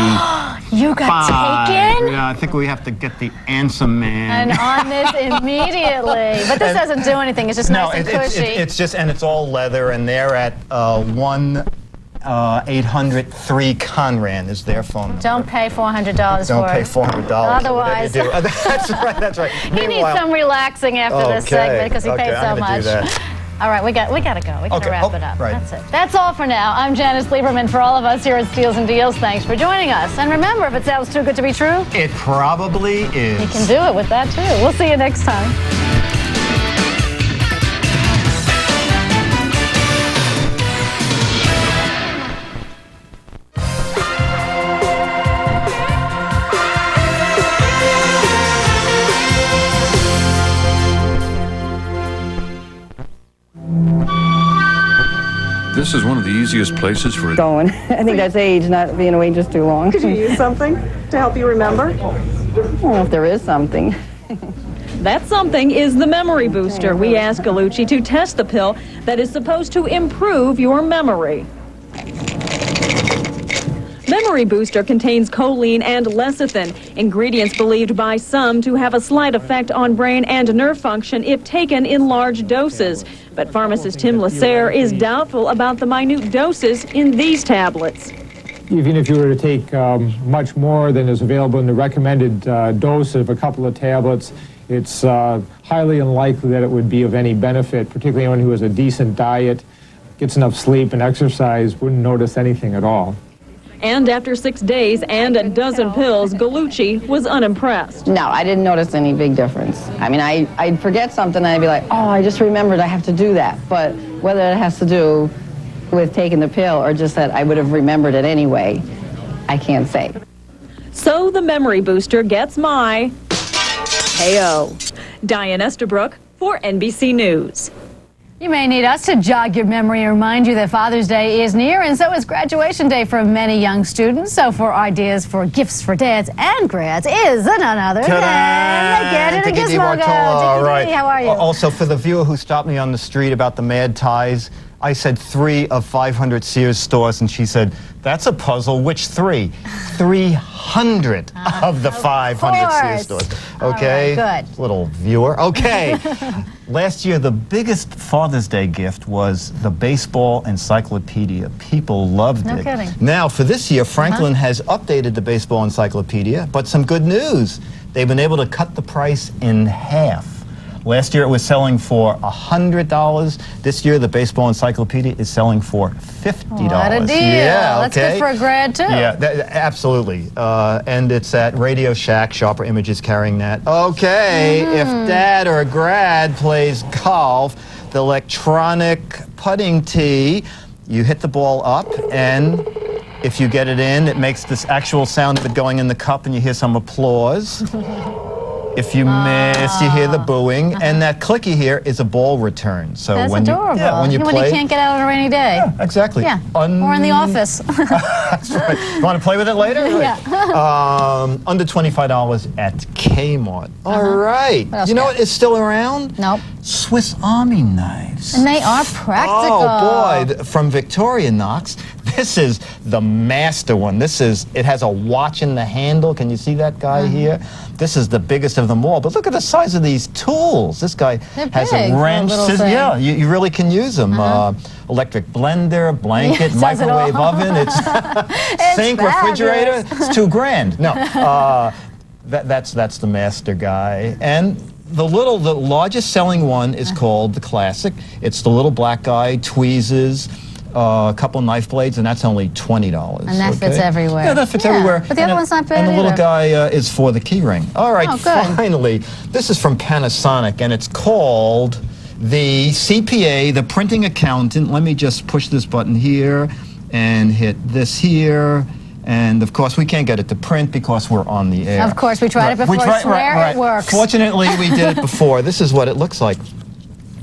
You got taken? Yeah, I think we have to get the Answer Man. And on this immediately. But this doesn't do anything. It's just nice and cushy. It's just, and it's all leather, and they're at 1-800-3-CONRAN is their phone number. Don't pay $400 Don't for pay it. $400. Otherwise, whatever you do. That's right. That's right. he needs some relaxing after this segment because he paid so I'm gonna much. do that. All right, we got to go. We got to wrap it up. Right. That's it. That's all for now. I'm Janice Lieberman. For all of us here at Steals and Deals, thanks for joining us. And remember, if it sounds too good to be true, it probably is. You can do it with that too. We'll see you next time. This is one of the easiest places for it. Going. I think that's age, not being away just too long. Could you use something to help you remember? I don't know if there is something. That something is the memory booster. We asked Gallucci to test the pill that is supposed to improve your memory. Memory Booster contains choline and lecithin, ingredients believed by some to have a slight effect on brain and nerve function if taken in large doses. But pharmacist Tim Lasserre is doubtful about the minute doses in these tablets. Even if you were to take much more than is available in the recommended dose of a couple of tablets, it's highly unlikely that it would be of any benefit, particularly anyone who has a decent diet, gets enough sleep and exercise, wouldn't notice anything at all. And after 6 days and a dozen pills, Gallucci was unimpressed. No, I didn't notice any big difference. I mean, I'd forget something and I'd be like, oh, I just remembered I have to do that. But whether it has to do with taking the pill or just that I would have remembered it anyway, I can't say. So the Memory Booster gets my KO. Diane Estabrook for NBC News. You may need us to jog your memory and remind you that Father's Day is near, and so is graduation day for many young students. So for ideas for gifts for dads and grads is none other than the Get It a Gizmo Go. All right. How are you? Also, for the viewer who stopped me on the street about the Mad Ties, I said 3 of 500 Sears stores, and she said, that's a puzzle. Which 3? 300 of the 500 Sears stores. Okay. All right, good. Little viewer. Okay. Last year, the biggest Father's Day gift was the baseball encyclopedia. People loved it. No kidding. Now, for this year, Franklin has updated the baseball encyclopedia, but some good news. They've been able to cut the price in half. Last year it was selling for $100. This year the baseball encyclopedia is selling for $50. What a deal. Yeah, That's good for a grad too. Yeah, absolutely. And it's at Radio Shack. Sharper Images carrying that. Okay, if dad or grad plays golf, the electronic putting tee, you hit the ball up, and if you get it in, it makes this actual sound of it going in the cup, and you hear some applause. If you miss, you hear the booing, and that clicky here is a ball return. So That's when adorable. when you when play, you can't get out on a rainy day. Yeah, exactly. Yeah, or in the office. That's right. You want to play with it later? Yeah. Under $25 at Kmart. All right. You know what is still around? Nope. Swiss Army knives. And they are practical. Oh boy, from Victorinox. This is the master one. It has a watch in the handle. Can you see that guy here? This is the biggest of them all. But look at the size of these tools. This guy has a wrench. Yeah, you really can use them. Electric blender, blanket, microwave oven. It's sink, refrigerator. It's $2,000. No, that's the master guy. And the largest selling one is called the Classic. It's the little black guy, tweezers, a couple knife blades, and that's only $20. And that fits everywhere. Yeah, that fits everywhere. But the other one's not bad And the little either. guy is for the key ring. All right, finally, this is from Panasonic, and it's called the CPA, the printing accountant. Let me just push this button here and hit this here. And of course, we can't get it to print because we're on the air. Of course, we tried it before. I swear it works. Fortunately, we did it before. This is what it looks like.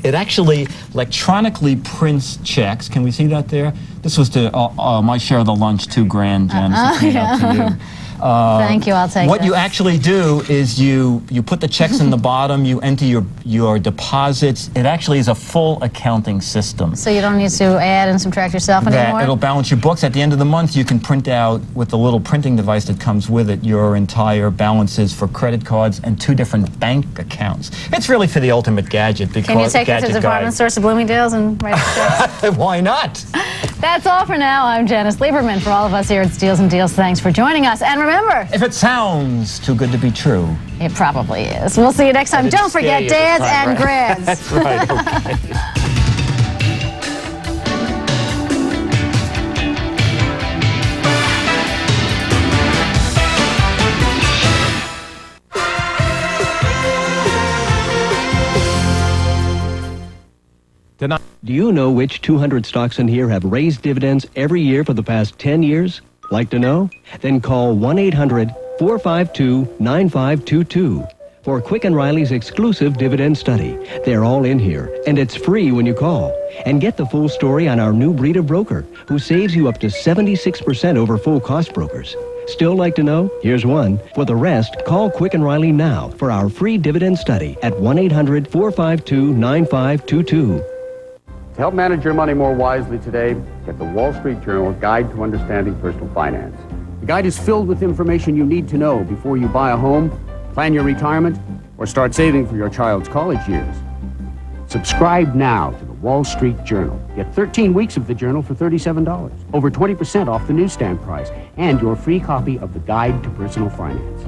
It actually electronically prints checks. Can we see that there? This was to my share of the lunch, $2,000, Janice. It came out to you. Thank you, I'll take What this. you actually do is you put the checks in the bottom, you enter your deposits. It actually is a full accounting system. So you don't need to add and subtract yourself anymore? It'll balance your books. At the end of the month, you can print out with the little printing device that comes with it your entire balances for credit cards and 2 different bank accounts. It's really for the ultimate gadget. Because Can you take it to gadget the department stores of Bloomingdale's and write checks? Why not? That's all for now. I'm Janice Lieberman. For all of us here at Steals and Deals, thanks for joining us. And remember, if it sounds too good to be true, it probably is. We'll see you next time. Don't forget dads and grads. That's right. Okay. Do you know which 200 stocks in here have raised dividends every year for the past 10 years? Like to know? Then call 1-800-452-9522 for Quick & Riley's exclusive dividend study. They're all in here, and it's free when you call. And get the full story on our new breed of broker, who saves you up to 76% over full cost brokers. Still like to know? Here's one. For the rest, call Quick and Riley now for our free dividend study at 1-800-452-9522. To help manage your money more wisely today, get the Wall Street Journal Guide to Understanding Personal Finance. The guide is filled with information you need to know before you buy a home, plan your retirement, or start saving for your child's college years. Subscribe now to the Wall Street Journal. Get 13 weeks of the journal for $37, over 20% off the newsstand price, and your free copy of the Guide to Personal Finance.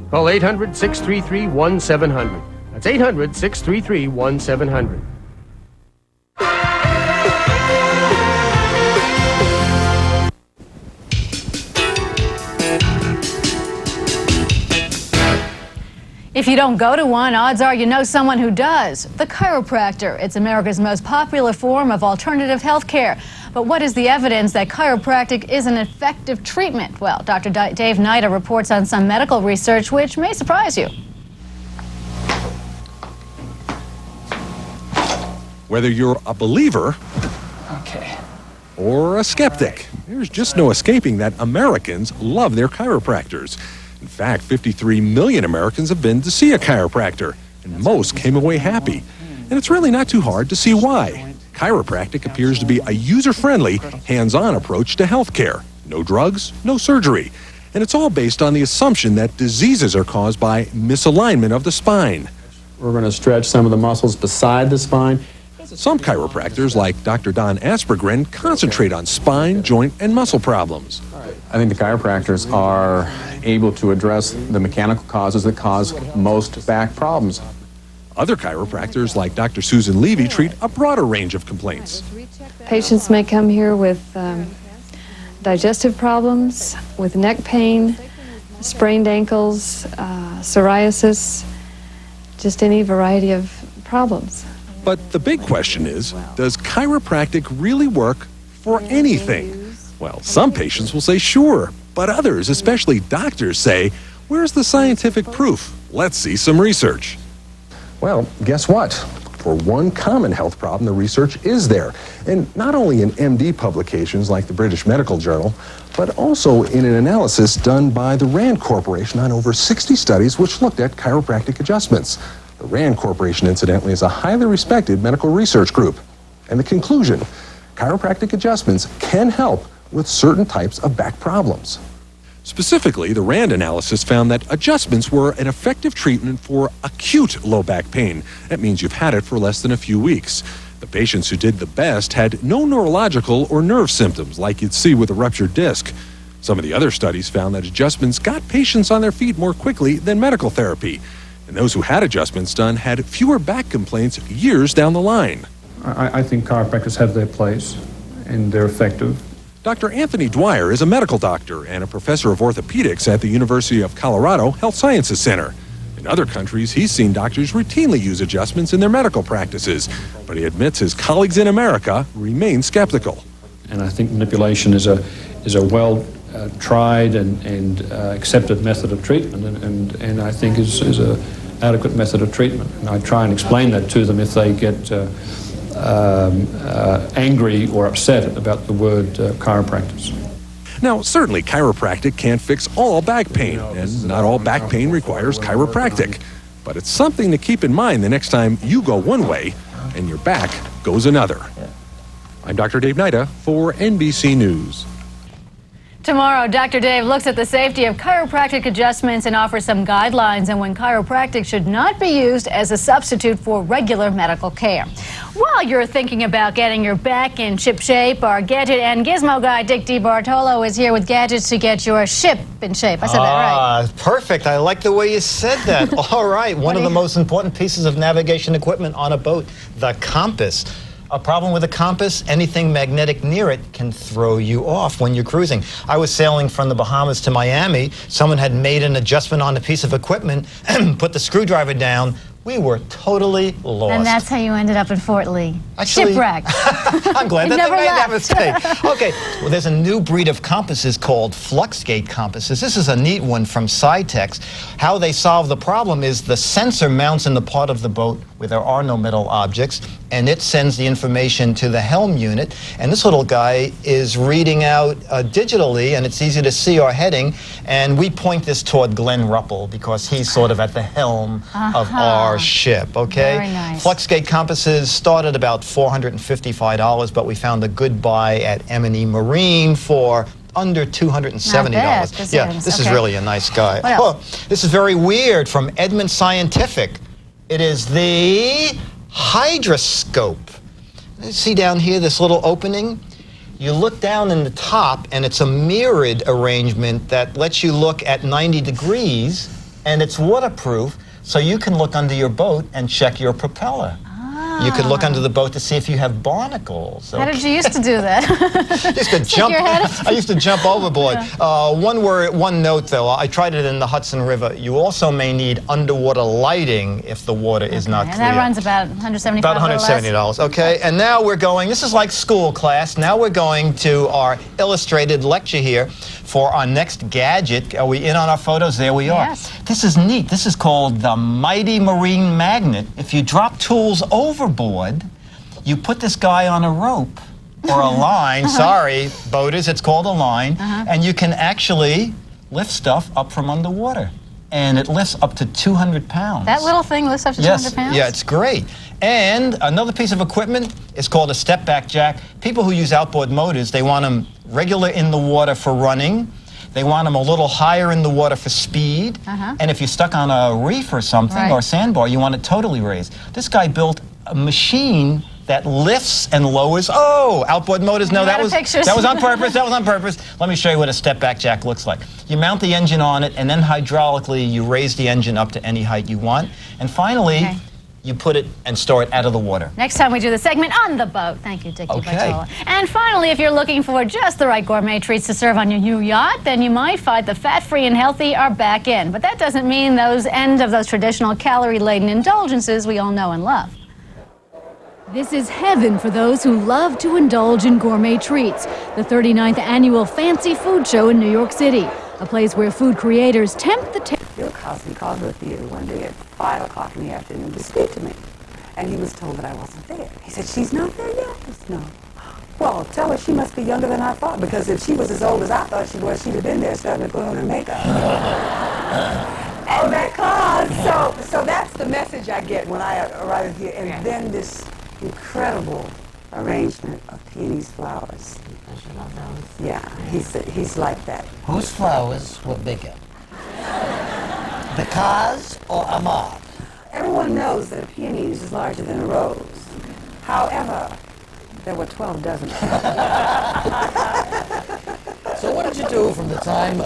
Call 800-633-1700. That's 800-633-1700. If you don't go to one, odds are you know someone who does. The chiropractor. It's America's most popular form of alternative health care. But what is the evidence that chiropractic is an effective treatment? Well, Dr. Dave Nida reports on some medical research which may surprise you. Whether you're a believer or a skeptic, there's just no escaping that Americans love their chiropractors. In fact, 53 million Americans have been to see a chiropractor, and most came away happy. And it's really not too hard to see why. Chiropractic appears to be a user-friendly, hands-on approach to healthcare. No drugs, no surgery. And it's all based on the assumption that diseases are caused by misalignment of the spine. We're going to stretch some of the muscles beside the spine. Some chiropractors, like Dr. Don Aspergren, concentrate on spine, joint, and muscle problems. I think the chiropractors are able to address the mechanical causes that cause most back problems. Other chiropractors, like Dr. Susan Levy, treat a broader range of complaints. Patients may come here with digestive problems, with neck pain, sprained ankles, psoriasis, just any variety of problems. But the big question is, does chiropractic really work for anything? Well, some patients will say sure, but others, especially doctors, say, where's the scientific proof? Let's see some research. Well, guess what? For one common health problem, the research is there. And not only in MD publications like the British Medical Journal, but also in an analysis done by the RAND Corporation on over 60 studies which looked at chiropractic adjustments. The RAND Corporation, incidentally, is a highly respected medical research group. And the conclusion, chiropractic adjustments can help with certain types of back problems. Specifically, the RAND analysis found that adjustments were an effective treatment for acute low back pain. That means you've had it for less than a few weeks. The patients who did the best had no neurological or nerve symptoms like you'd see with a ruptured disc. Some of the other studies found that adjustments got patients on their feet more quickly than medical therapy. And those who had adjustments done had fewer back complaints years down the line. I think chiropractors have their place, and they're effective. Dr. Anthony Dwyer is a medical doctor and a professor of orthopedics at the University of Colorado Health Sciences Center. In other countries, he's seen doctors routinely use adjustments in their medical practices, but he admits his colleagues in America remain skeptical. And I think manipulation is a well tried and accepted method of treatment, and I think is a adequate method of treatment. And I try and explain that to them if they get angry or upset about the word chiropractors. Now, certainly chiropractic can't fix all back pain, and not all back pain requires chiropractic. But it's something to keep in mind the next time you go one way and your back goes another. I'm Dr. Dave Nida for NBC News. Tomorrow, Dr. Dave looks at the safety of chiropractic adjustments and offers some guidelines on when chiropractic should not be used as a substitute for regular medical care. While you're thinking about getting your back in ship shape, our gadget and gizmo guy, Dick DeBartolo, is here with gadgets to get your ship in shape. I said that right. Perfect. I like the way you said that. All right. One of the most important pieces of navigation equipment on a boat, the compass. A problem with a compass, anything magnetic near it can throw you off when you're cruising. I was sailing from the Bahamas to Miami. Someone had made an adjustment on a piece of equipment, put the screwdriver down, We were totally lost. And that's how you ended up in Fort Lee. Actually, shipwrecked. I'm glad You that they never made that left. mistake. Okay, well, there's a new breed of compasses called Fluxgate compasses. This is a neat one from Cytex. How they solve the problem is the sensor mounts in the part of the boat where there are no metal objects, and it sends the information to the helm unit. And this little guy is reading out digitally, and it's easy to see our heading. And we point this toward Glenn Ruppel because he's sort of at the helm of our ship, okay? Very nice. Fluxgate compasses started about $455, but we found a good buy at M&E Marine for under $270. Not bad, Yeah, this is okay. really a nice guy. What else? This is very weird from Edmund Scientific. It is the hydroscope. See down here, this little opening? You look down in the top, and it's a mirrored arrangement that lets you look at 90 degrees, and it's waterproof, so you can look under your boat and check your propeller. You could look under the boat to see if you have barnacles. How did you used to do that? I used to jump overboard. One note though, I tried it in the Hudson River. You also may need underwater lighting if the water is not And clear. that runs about $175. About $170, okay? And now we're going, this is like school class, now we're going to our illustrated lecture here for our next gadget. Are we in on our photos? There we are. Yes. This is neat. This is called the Mighty Marine Magnet. If you drop tools overboard, you put this guy on a rope or a line. Sorry, boaters, it's called a line. And you can actually lift stuff up from underwater. And it lifts up to 200 pounds. That little thing lifts up to 200 pounds? Yeah, it's great. And another piece of equipment is called a step-back jack. People who use outboard motors, they want them regular in the water for running. They want them a little higher in the water for speed. And if you're stuck on a reef or something, or a sandbar, you want it totally raised. This guy built a machine that lifts and lowers. Oh, outboard motors. No, that was on purpose. That was on purpose. Let me show you what a step-back jack looks like. You mount the engine on it, and then hydraulically you raise the engine up to any height you want. And finally, you put it and store it out of the water. Next time we do the segment on the boat. Thank you, Dickie Okay. Bartolo. And finally, if you're looking for just the right gourmet treats to serve on your new yacht, then you might find the fat-free and healthy are back in. But that doesn't mean those end of those traditional calorie-laden indulgences we all know and love. This is heaven for those who love to indulge in gourmet treats. The 39th annual Fancy Food Show in New York City, a place where food creators tempt the Bill Cosby called the theater one day at 5 o'clock in the afternoon to speak to me. And he was told that I wasn't there. He said, "She's not there yet?" I said, "No." "Well, tell her she must be younger than I thought, because if she was as old as I thought she was, she'd have been there starting to put on her makeup." And because, so that's the message I get when I arrive here. And then this incredible arrangement of peonies flowers. Yeah, he's like that. Whose flowers were bigger? Because or Ahmad? Everyone knows that a peony is larger than a rose. However, there were 12 dozen. So what did you do from the time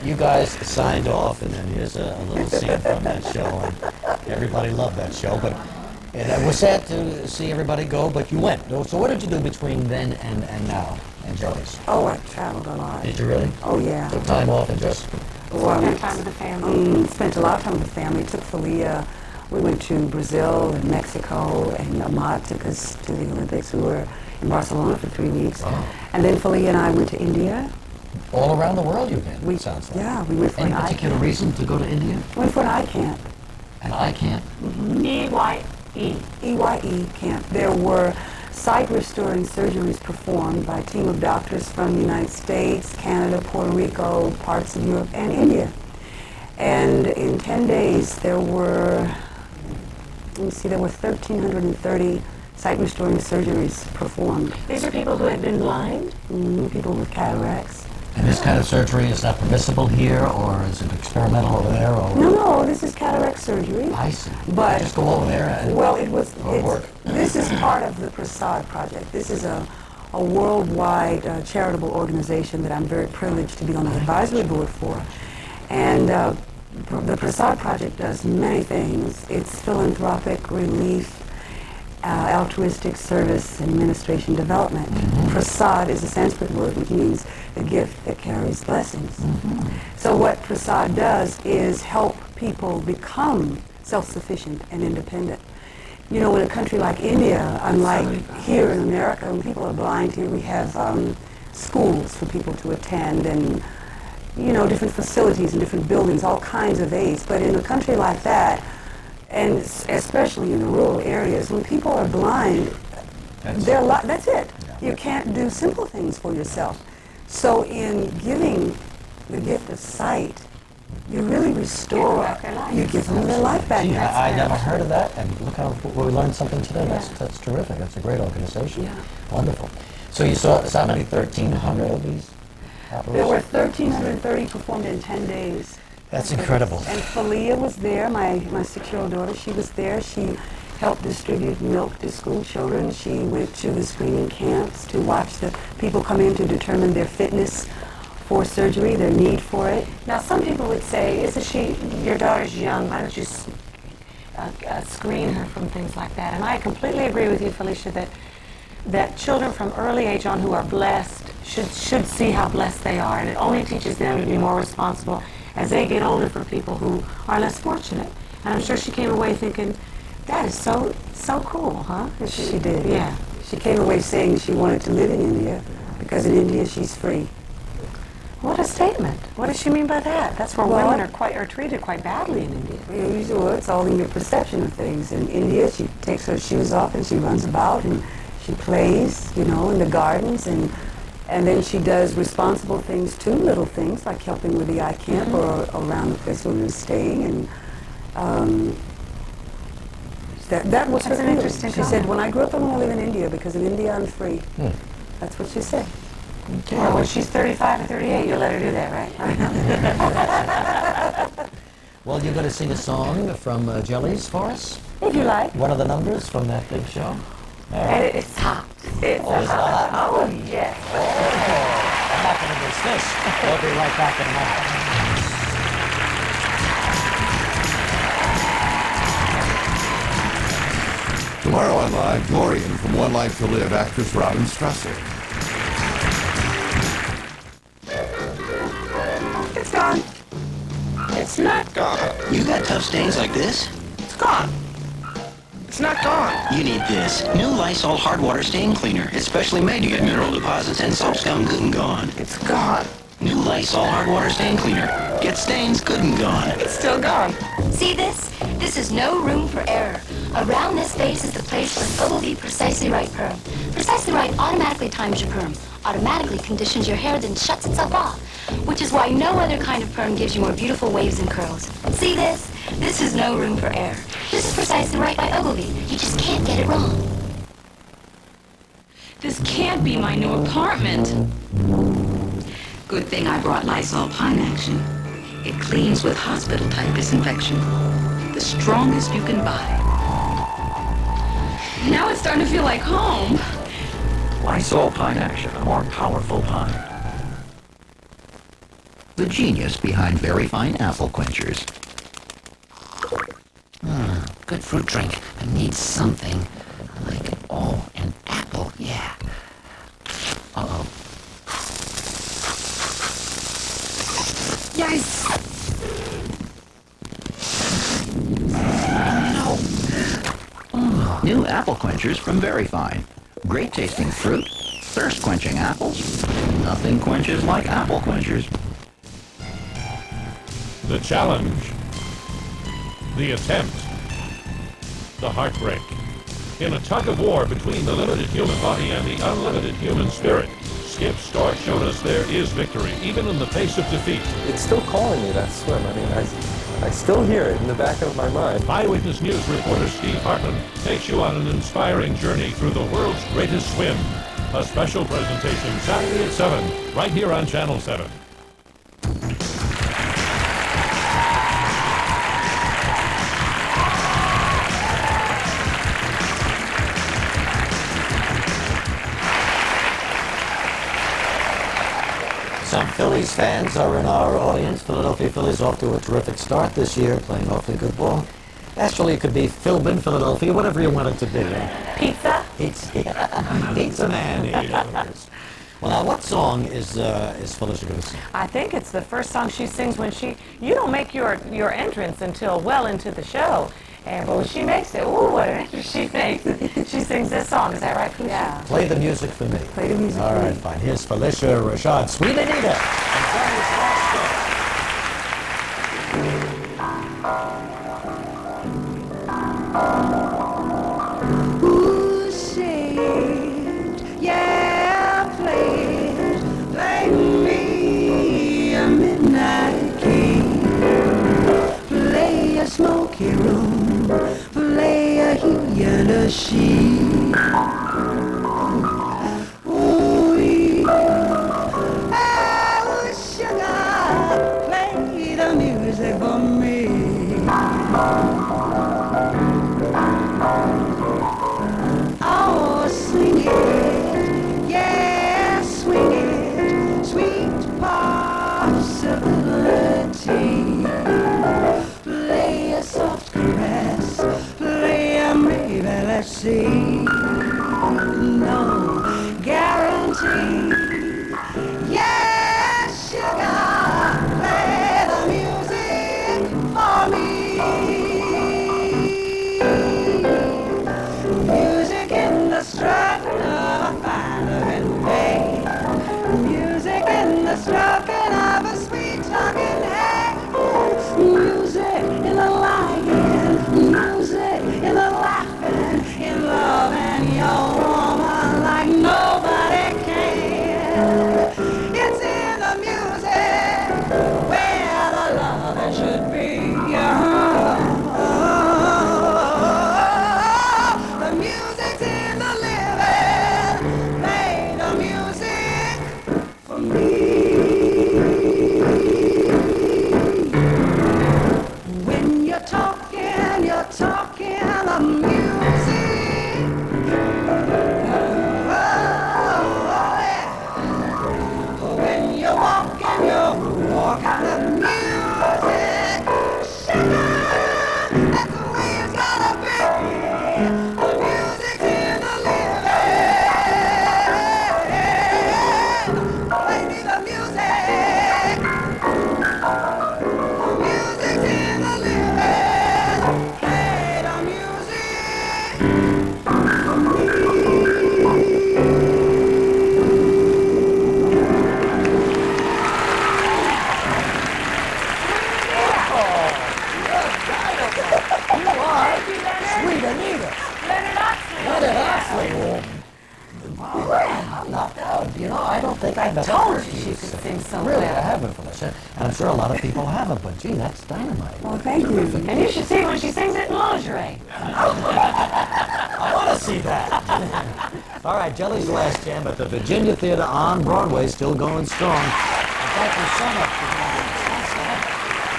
you guys signed off, and then here's a little scene from that show, and everybody loved that show, but it was sad to see everybody go, but you went. So what did you do between then and now, and Joey's? Oh, I traveled a lot. Did you really? Oh, yeah. Took time off and just... Well, spent time with the family. Spent a lot of time with the family. Took Falia. We went to Brazil and Mexico, and Ahmad took us to the Olympics. We were in Barcelona for 3 weeks. And then Falia and I went to India. All around the world you've been, it sounds like. Yeah, we went for Any an eye particular camp. reason to go to India? Went for an eye camp. An eye camp? EYE. EYE camp. There were sight-restoring surgeries performed by a team of doctors from the United States, Canada, Puerto Rico, parts of Europe, and India. And in 10 days, there were 1,330 sight-restoring surgeries performed. These are people who had been blind? People with cataracts. And this kind of surgery is not permissible here, or is it experimental over there? Or No, this is cataract surgery. I see. But Just go over there and work. This is part of the Prasad Project. This is a worldwide charitable organization that I'm very privileged to be on the advisory board for. And the Prasad Project does many things. It's philanthropic relief, altruistic service, administration development. Prasad is a Sanskrit word which means the gift that carries blessings. So what Prasad does is help people become self-sufficient and independent. You know, in a country like India, unlike here in America, when people are blind here, we have schools for people to attend and, you know, different facilities and different buildings, all kinds of aids. But in a country like that, and especially in the rural areas, when people are blind, that's it. You can't do simple things for yourself. So in giving the gift of sight, you really restore, you give them their life back. Gee, I never heard of that, and look how we learned something today. That's terrific. That's a great organization. Yeah. Wonderful. So you saw how many, 1,300 of these? There were 1,330 performed in 10 days. That's incredible. And Falia was there, my 6-year-old daughter. She was there. She helped distribute milk to school children. She went to the screening camps to watch the people come in to determine their fitness for surgery, their need for it. Now, some people would say, your daughter's young, why don't you screen her from things like that? And I completely agree with you, Felicia, that children from early age on who are blessed should see how blessed they are, and it only teaches them to be more responsible as they get older for people who are less fortunate. And I'm sure she came away thinking, that is so cool, huh? She did. Yeah. She came away saying she wanted to live in India because in India she's free. What a statement. What does she mean by that? That's where women are treated quite badly in India. Well, it's all in your perception of things. In India, she takes her shoes off and she runs about and she plays, you know, in the gardens, and then she does responsible things too, little things like helping with the eye camp or around the place where we're staying, and that was her an interesting She said, when I grow up, I want to live in India because in India I'm free. That's what she said. Okay. Well, when she's 35 or 38, you'll let her do that, right? Well, you're going to sing a song from Jellies for us? If you like. One of the numbers from that big show? And it's hot. It's hot. Oh, yes. I'm not going to miss this. We'll be right back in a moment. Tomorrow on Live, Glorian from One Life to Live, actress Robin Strasser. It's gone. It's not gone. You got tough stains like this? It's gone. It's not gone. You need this. New Lysol Hard Water Stain Cleaner. It's specially made to get mineral deposits and soap scum good and gone. It's gone. New Lysol Hard Water Stain Cleaner. Get stains good and gone. It's still gone. See this? This is no room for error. Around this face is the place for Ogilvy Precisely Right Perm. Precisely Right automatically times your perm, automatically conditions your hair, then shuts itself off, which is why no other kind of perm gives you more beautiful waves and curls. See this? This is no room for error. This is Precisely Right by Ogilvy. You just can't get it wrong. This can't be my new apartment. Good thing I brought Lysol Pine Action. It cleans with hospital-type disinfection. The strongest you can buy. Now it's starting to feel like home. Lysol Pine Action, a more powerful pine. The genius behind very fine apple quenchers. Good fruit drink. I need something. Like, an apple, yeah. Uh-oh. Yes! New apple quenchers from Very Fine. Great tasting fruit, thirst quenching apples. Nothing quenches like apple quenchers. The challenge. The attempt. The heartbreak. In a tug of war between the limited human body and the unlimited human spirit, Skip Storch showed us there is victory, even in the face of defeat. It's still calling me, that swim. I mean, I still hear it in the back of my mind. Eyewitness News reporter Steve Hartman takes you on an inspiring journey through the world's greatest swim. A special presentation Saturday at 7, right here on Channel 7. Some Phillies fans are in our audience. Philadelphia Phillies off to a terrific start this year, playing awfully good ball. Actually, it could be Philbin, Philadelphia, whatever you want it to be. Pizza? Pizza man. Well, now, what song is Felicia going to sing? I think it's the first song she sings when you don't make your entrance until well into the show. But when she makes it, ooh, what an entrance she makes. She sings this song. Is that right, Felicia? Yeah. Play the music for me. Play the music All for right, me. fine. Here's Felicia Rashad, Sweet Anita. Who said, yeah, play me a midnight king, play a smoky room, play a he and a she. Ooh, I wish you could play the music for me. Oh, swing it, yeah, swing it, sweet possibility. Play a soft caress, play a maybe, let's see. No guarantee, yeah, sugar, play the music for me. Music in the strut of a fine loving day. Music in the stroking of a sweet talking head. Music in the lying, music in the laughing, in loving your woman like nobody can. It's in the music where the loving should be. The music's in the living. Play the music for me. When you're talking the music. Oh, yeah. When you're walking the music. Sugar, that's the way it's gotta be. The music's in the living. Play me the music. The music's in the living. Play the music for me. Sweet Anita. Leonard Oxley. Leonard Oxley. I'm knocked out. You know, I don't think I've told heard you she could sing so Really, well. I haven't, Felicia. And I'm sure a lot of people haven't, but gee, that's dynamite. Well, thank you. And you should see when she sings it in lingerie. I want to see that. All right, Jelly's Last Jam at the Virginia Theater on Broadway, still going strong. And thank you so much for being with us.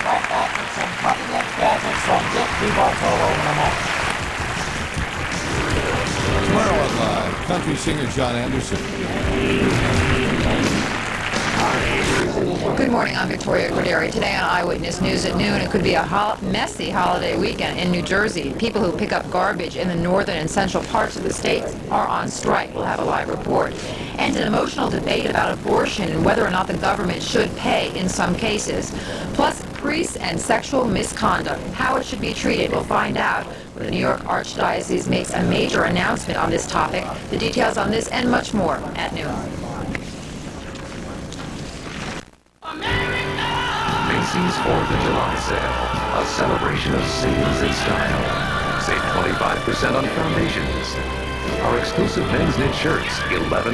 Right back with some cutting-edge gadgets from DeBartolo in a moment. Tomorrow Live, country singer John Anderson. Good morning, I'm Victoria Corderi. Today on Eyewitness News at noon, it could be a messy holiday weekend in New Jersey. People who pick up garbage in the northern and central parts of the state are on strike. We'll have a live report. And an emotional debate about abortion and whether or not the government should pay in some cases. Plus, priests and sexual misconduct, how it should be treated. We'll find out when the New York Archdiocese makes a major announcement on this topic. The details on this and much more at noon. Macy's 4th of July sale, a celebration of savings and style. Save 25% on foundations. Our exclusive men's knit shirts, $11.99.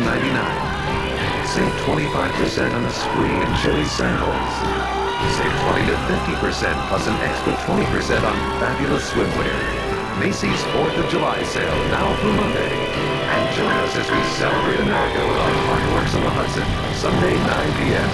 Save 25% on Esprit and Chili sandals. Save 20 to 50% plus an extra 20% on fabulous swimwear. Macy's 4th of July sale now through Monday. And join us as we celebrate America with our fireworks on the Hudson, Sunday 9 p.m.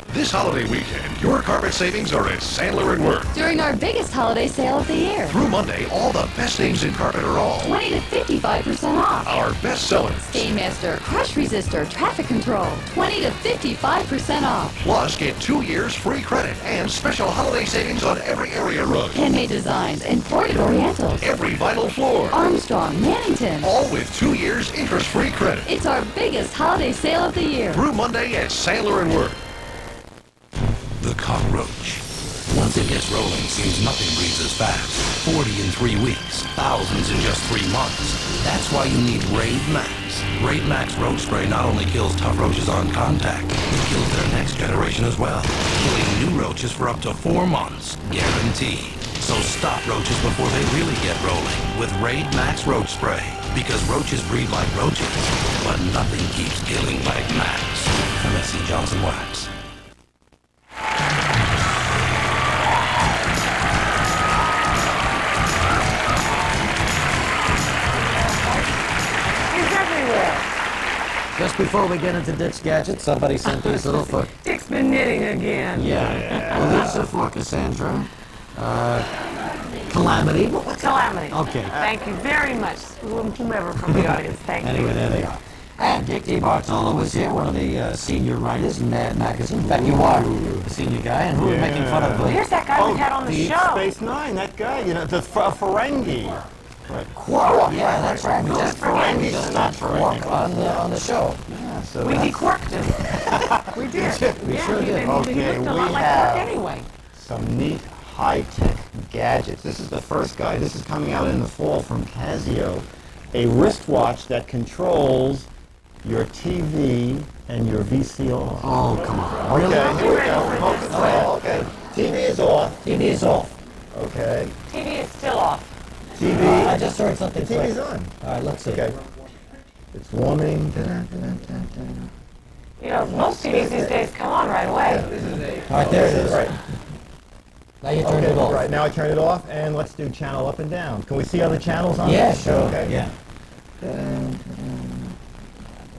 This holiday weekend, your carpet savings are at Sandler & Worth. During our biggest holiday sale of the year. Through Monday, all the best names in carpet are all 20 to 50 55% off. Our best sellers. Stainmaster, crush resistor, traffic control, 20 to 55% off. Plus, get 2 years free credit and special holiday savings on every area rug. Handmade designs, imported orientals. Every vinyl floor. Armstrong, Mannington. All with 2 years interest-free credit. It's our biggest holiday sale of the year. Through Monday at Sandler and Worth. The cockroach. Once it gets rolling, seems nothing breeds as fast. 40 in 3 weeks, thousands in just 3 months. That's why you need Raid Max. Raid Max roach spray not only kills tough roaches on contact, it kills their next generation as well, killing new roaches for up to 4 months, guaranteed. So stop roaches before they really get rolling with Raid Max roach spray. Because roaches breed like roaches, but nothing keeps killing like Max. From S.C. Johnson Wax. Just before we get into Dick's gadgets, somebody sent these little for... Dick's been knitting again. Yeah. Well, these are for Cassandra. Calamity. What's Calamity. Okay. Thank you very much, whomever from the audience. Thank you. Anyway, there they are. And Dick DeBartolo was here, one of the senior writers in Mad Magazine. In fact, you are the senior guy, and who we're making fun of. Here's that guy we had on the Deep show. Space Nine, that guy, you know, the Ferengi. Quark, yeah, that's right. We just Ferengi, just not Quark on the show. Yeah, so We dequarked him. We did. We sure did. He Okay, looked a we lot like have Quark anyway. some neat high-tech gadgets. This is the first guy. This is coming out in the fall from Casio. A wristwatch that controls your TV and your VCR. Oh, come on. Okay, here we go. Remote control. Okay. TV is off. TV is off. Okay. TV is still off. TV. I just heard something. The TV's on. All right, let's see. Okay. It's warming. You know, most TVs these days come on right away. All right, there it is. Right. Now you turn it off. Right, now I turn it off, and let's do channel up and down. Can we see other channels on Yeah, this? sure. Okay. Yeah.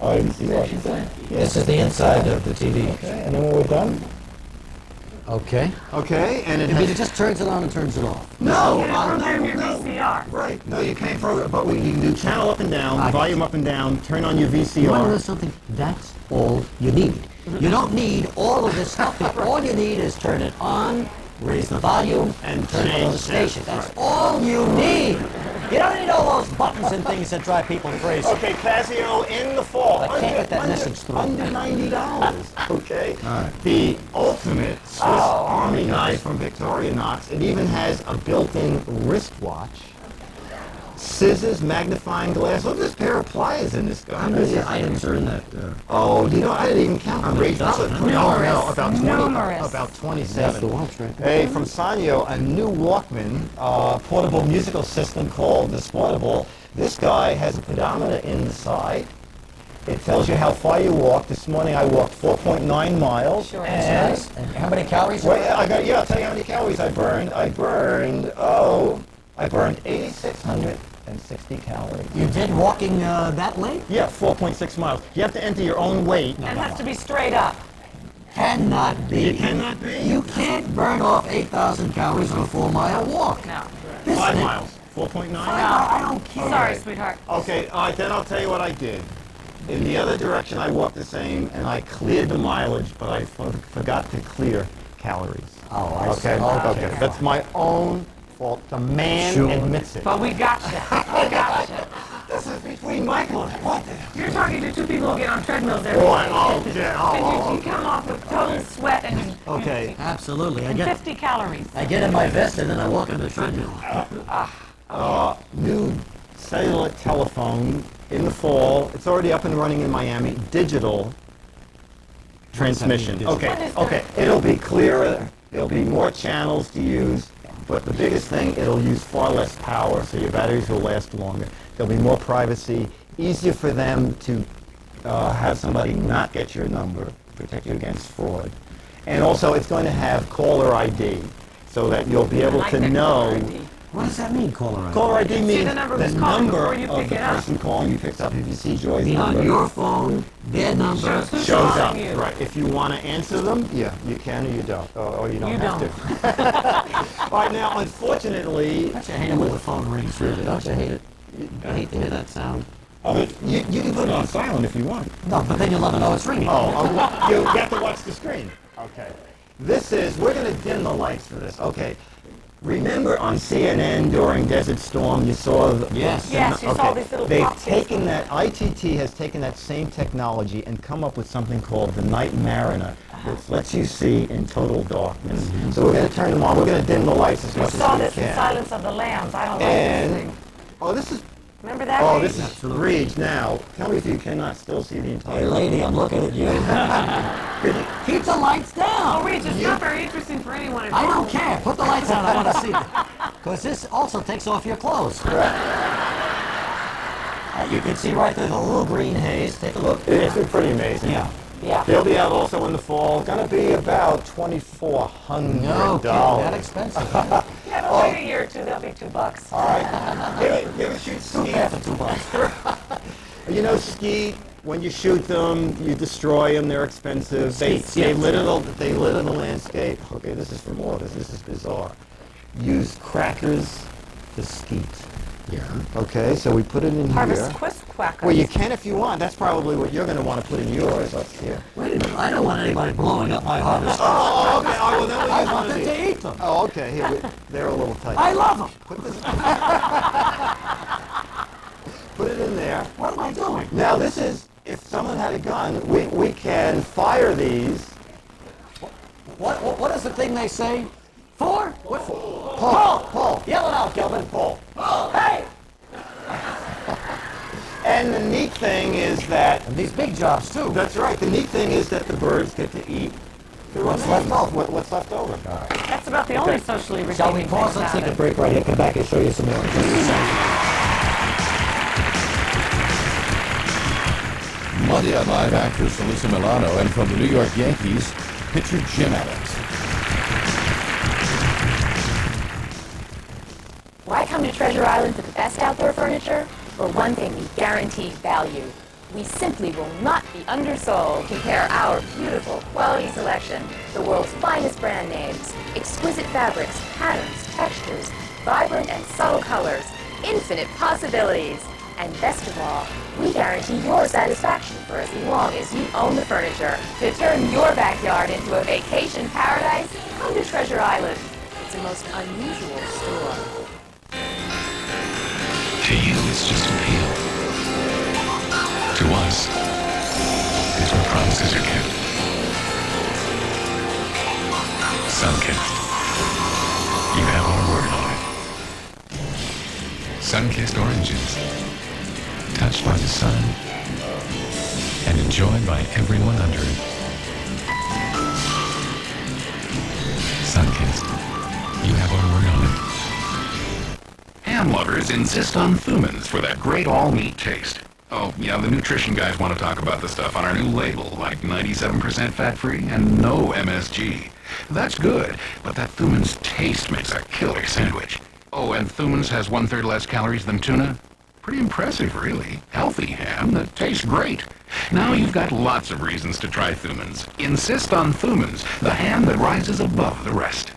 Oh, you see what she's saying? This is the inside of the TV. Okay, and then when we're done? Okay. Okay, and it It has... just turns it on and turns it off. No! Program your VCR. Right, no, you can't program, but you can do channel up and down, I- volume up and down, turn on your You want to know VCR. something? That's all you need. You don't need all of this stuff. All you need is turn it on, raise the volume, and turn it on the station. That's all you need. You don't need all those buttons and things that drive people crazy. Okay, Casio in the fall. I can't get that message through. Under $90, okay? All right. The ultimate Swiss Army knife from Victorinox. It even has a built-in wristwatch, scissors, magnifying glass. Look at this pair of pliers in this guy. How many items are in that? Oh, you know, I didn't even count. How many dozen? No, about 20. Numerous. About That's 27. the watch, right? Hey, from Sanyo, a new Walkman portable musical system called the Sportable. This guy has a pedometer in the side. It tells you how far you walk. This morning I walked 4.9 miles. Sure. And Nice. And how many calories? Well, I'll tell you how many calories I burned. I burned 8,660 calories. You did walking that late? Yeah, 4.6 miles. You have to enter your own weight. And it has to be straight up. Cannot be. You cannot be. You can't burn off 8,000 calories on a 4-mile walk. No. 5 miles. 4.9? I don't care. Sorry, sweetheart. Okay, all right, then I'll tell you what I did. In the other direction, I walked the same, and I cleared the mileage, but I forgot to clear calories. Oh, I see. Okay. That's my own fault. The man admits it. But we got you. We got you. This is between Michael and what? You're talking to two people who get on treadmills every Oh, day. yeah. And you come off with total sweat and Okay. Absolutely. and 50 calories. I get in my vest and then I walk on the treadmill. New cellular telephone in the fall. It's already up and running in Miami. Digital transmission. Okay. It'll be clearer. There'll be more channels to use. But the biggest thing, it'll use far less power, so your batteries will last longer. There'll be more privacy. Easier for them to have somebody not get your number, protect you against fraud. And also, it's going to have caller ID, so that you'll be able to know. What does that mean, caller ID? Caller ID means the number the who's calling number before you of pick the it up. person calling you picks up. If you see Joy's Be on number, your phone, their number. Who's shows up. calling you? Right. If you want to answer them, yeah, you can or you don't, or you don't You have to. All right. Now, unfortunately, Don't you hate it when the phone rings, really? Don't you hate it? I hate to hear that sound. Oh, but you can put it on silent if you want. No, but then you'll never know it's ringing. You have to watch the screen. Okay. We're going to dim the lights for this. Okay. Remember on CNN during Desert Storm, you saw Yes, you saw these little They've boxes. taken that, ITT has taken that same technology and come up with something called the Night Mariner, which lets you see in total darkness. So we're going to turn them on. We're going to dim the lights as We much saw as we this in can. Silence of the Lambs. I don't like this thing. Oh, this is... Remember that? Oh, Regis? this is Regis now. Tell me if you cannot still see the entire... Hey, lady, I'm looking at you. Keep the lights down. Oh, Regis, it's not very interesting for anyone at I home. don't care. Put the lights on. I want to see it. Because this also takes off your clothes. You can see right through the little green haze. Take a look. It's been pretty amazing. Yeah. Yeah. They'll be out also in the fall. Gonna be about $2,400. No kidding, that expensive. Yeah, but wait a year or two, they'll be $2. All right. You ever shoot ski? For $2. You know, ski, when you shoot them, you destroy them. They're expensive. They litter the landscape. Okay, this is for more of this. This is bizarre. Use crackers to skeet. Yeah. Okay, so we put it in Harvest here. quackers. Well, you can if you want. That's probably what you're going to want to put in yours up here. Wait a minute. I don't want anybody blowing up my harvest. Oh, okay. Oh, well, then we I use one want of them these. to eat them. Oh, okay. Here, they're a little tight. I love them. Put it in there. What am I doing? Now, this is, if someone had a gun, we can fire these. What is the thing they say? For? What? Paul. Yell it out, Kelvin. Paul. Hey! And the neat thing is that... And these big jobs, too. That's right. The neat thing is that the birds get to eat what's left over. That's about the only socially redeeming Shall we pause? thing Let's about take a it. break right here. Come back and show you some more. Monday Night Live actress Alyssa Milano and from the New York Yankees, pitcher Jim Adams. Why come to Treasure Island for the best outdoor furniture? For one thing, we guarantee value. We simply will not be undersold. Compare our beautiful quality selection, the world's finest brand names, exquisite fabrics, patterns, textures, vibrant and subtle colors, infinite possibilities. And best of all, we guarantee your satisfaction for as long as you own the furniture. To turn your backyard into a vacation paradise, come to Treasure Island. It's the most unusual store. To you, it's just a peel. To us, it's where promises are kept. Sunkissed. You have our word on it. Sun-kissed oranges. Touched by the sun and enjoyed by everyone under it. Sun-kissed. You have our word on it. Ham lovers insist on Thumans for that great all-meat taste. Oh, yeah, the nutrition guys want to talk about the stuff on our new label, like 97% fat-free and no MSG. That's good, but that Thumans taste makes a killer sandwich. Oh, and Thumans has 1/3 less calories than tuna? Pretty impressive, really. Healthy ham that tastes great. Now you've got lots of reasons to try Thumans. Insist on Thumans, the ham that rises above the rest.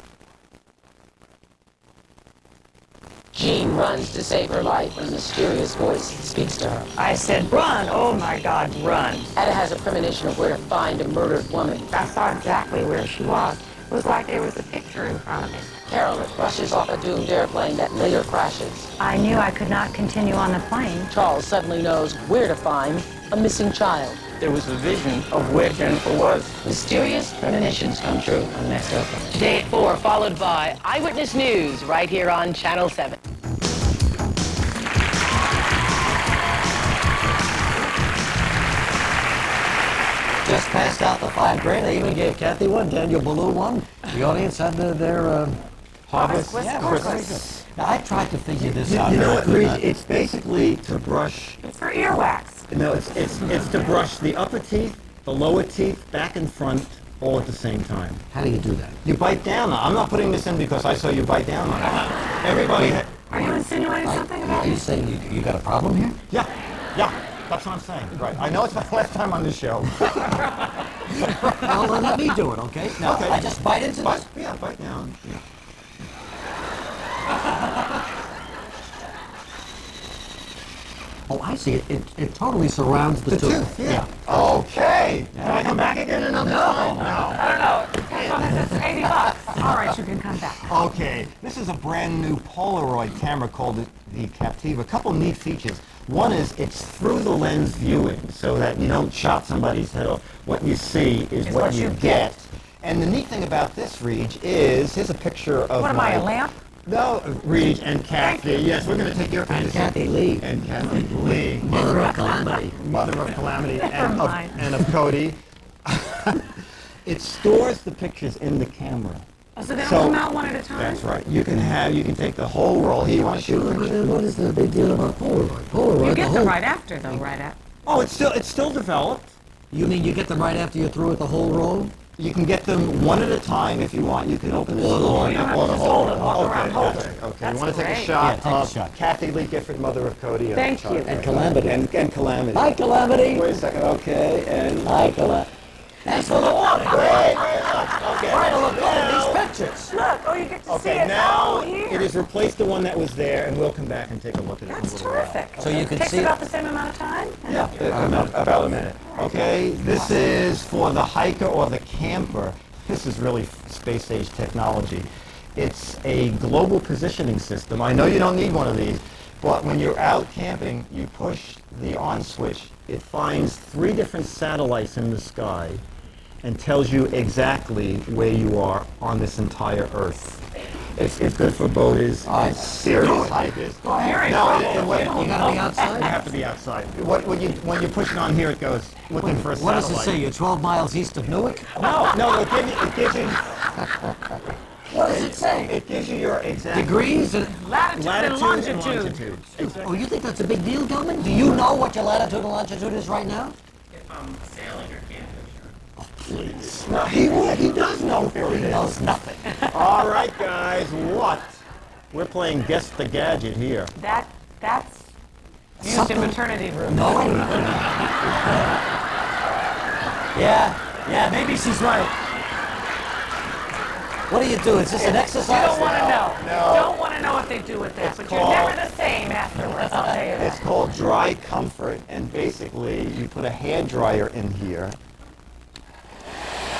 Jean runs to save her life when a mysterious voice speaks to her. I said, run! Oh my God, run! Ada has a premonition of where to find a murdered woman. I saw exactly where she was. It was like there was a picture in front of me. Carolyn rushes off a doomed airplane that later crashes. I knew I could not continue on the plane. Charles suddenly knows where to find a missing child. There was a vision of where Jennifer was. Mysterious premonitions come true on Next Open. Today at 4, followed by Eyewitness News right here on Channel 7. Just passed out the $5,000. They even gave Kathy one, Daniel Ballou one. The audience had their Harvest. Yeah, Christmas. Now, I tried to figure this You out. know I what, could Reed? not. It's basically to brush. It's for earwax. No, it's to brush the upper teeth, the lower teeth, back and front, all at the same time. How do you do that? You bite down on it. I'm not putting this in because I saw you bite down on it. Everybody. Are you insinuating something about Are you me? saying you got a problem here? Yeah. That's what I'm saying. Right. I know it's my last time on this show. Well, then let me do it, okay? Now, Okay. I just bite into this. Yeah, bite down. Yeah. Oh, I see. It totally surrounds the tooth. Yeah. Okay. Can I come back again another time? No. I don't know. It's $80. All right, you can come back. Okay. This is a brand new Polaroid camera called the Captiva. A couple neat features. One is it's through the lens viewing, so that you don't chop somebody's head off. What you see is what you get. And the neat thing about this, Reg, is here's a picture of What am I, a lamp? No, Reg and Kathy. Yes, we're going to take your And Kathy Lee. And Kathy Lee. Mother of Calamity. Mother of Calamity and of Cody. It stores the pictures in the camera. Oh, so they don't come out one at a time? That's right. You can take the whole roll. Here, you want to shoot a picture? What is the big deal about Polaroid? Polaroid. You get them right after, though, right after. Oh, it's still developed. You mean you get them right after you're through with the whole roll? You can get them one at a time if you want. You can open this door and or the whole. Okay. You want to take a shot? Yeah, take a shot. Kathy Lee Gifford, Mother of Cody. Thank you. And Calamity. And Calamity. Hi, Calamity. Wait a second. Okay. And Hi, Calamity. Thanks for the warning. Wait, look. Okay. Try to look at these pictures. Look, oh, you get to see Okay, it now all here. it has replaced the one that was there, and we'll come back and take a look at it. That's terrific. So you can Takes see about the same amount of time? Yeah, about a minute. Okay, this is for the hiker or the camper. This is really space-age technology. It's a global positioning system. I know you don't need one of these, but when you're out camping, you push the on switch. It finds 3 different satellites in the sky and tells you exactly where you are on this entire Earth. It's good for boaters, serious hikers. Go ahead. You gotta be outside? You have to be outside. When you push it on here, it goes looking for a satellite. What does it say? You're 12 miles east of Newark? No, it gives you. What does it say? It gives you your exact Degrees? Latitude and longitude. Oh, you think that's a big deal, Gilman? Do you know what your latitude and longitude is right now? If I'm sailing or camping. Please. No, he does know where he knows nothing. All right, guys, what? We're playing Guess the Gadget here. That's used in maternity room. No. Yeah, maybe she's right. What do you do? Is this an exercise? You don't want to know. No. You don't want to know what they do with that, but you're never the same afterwards, I'll tell you that. It's called Dry Comfort, and basically you put a hair dryer in here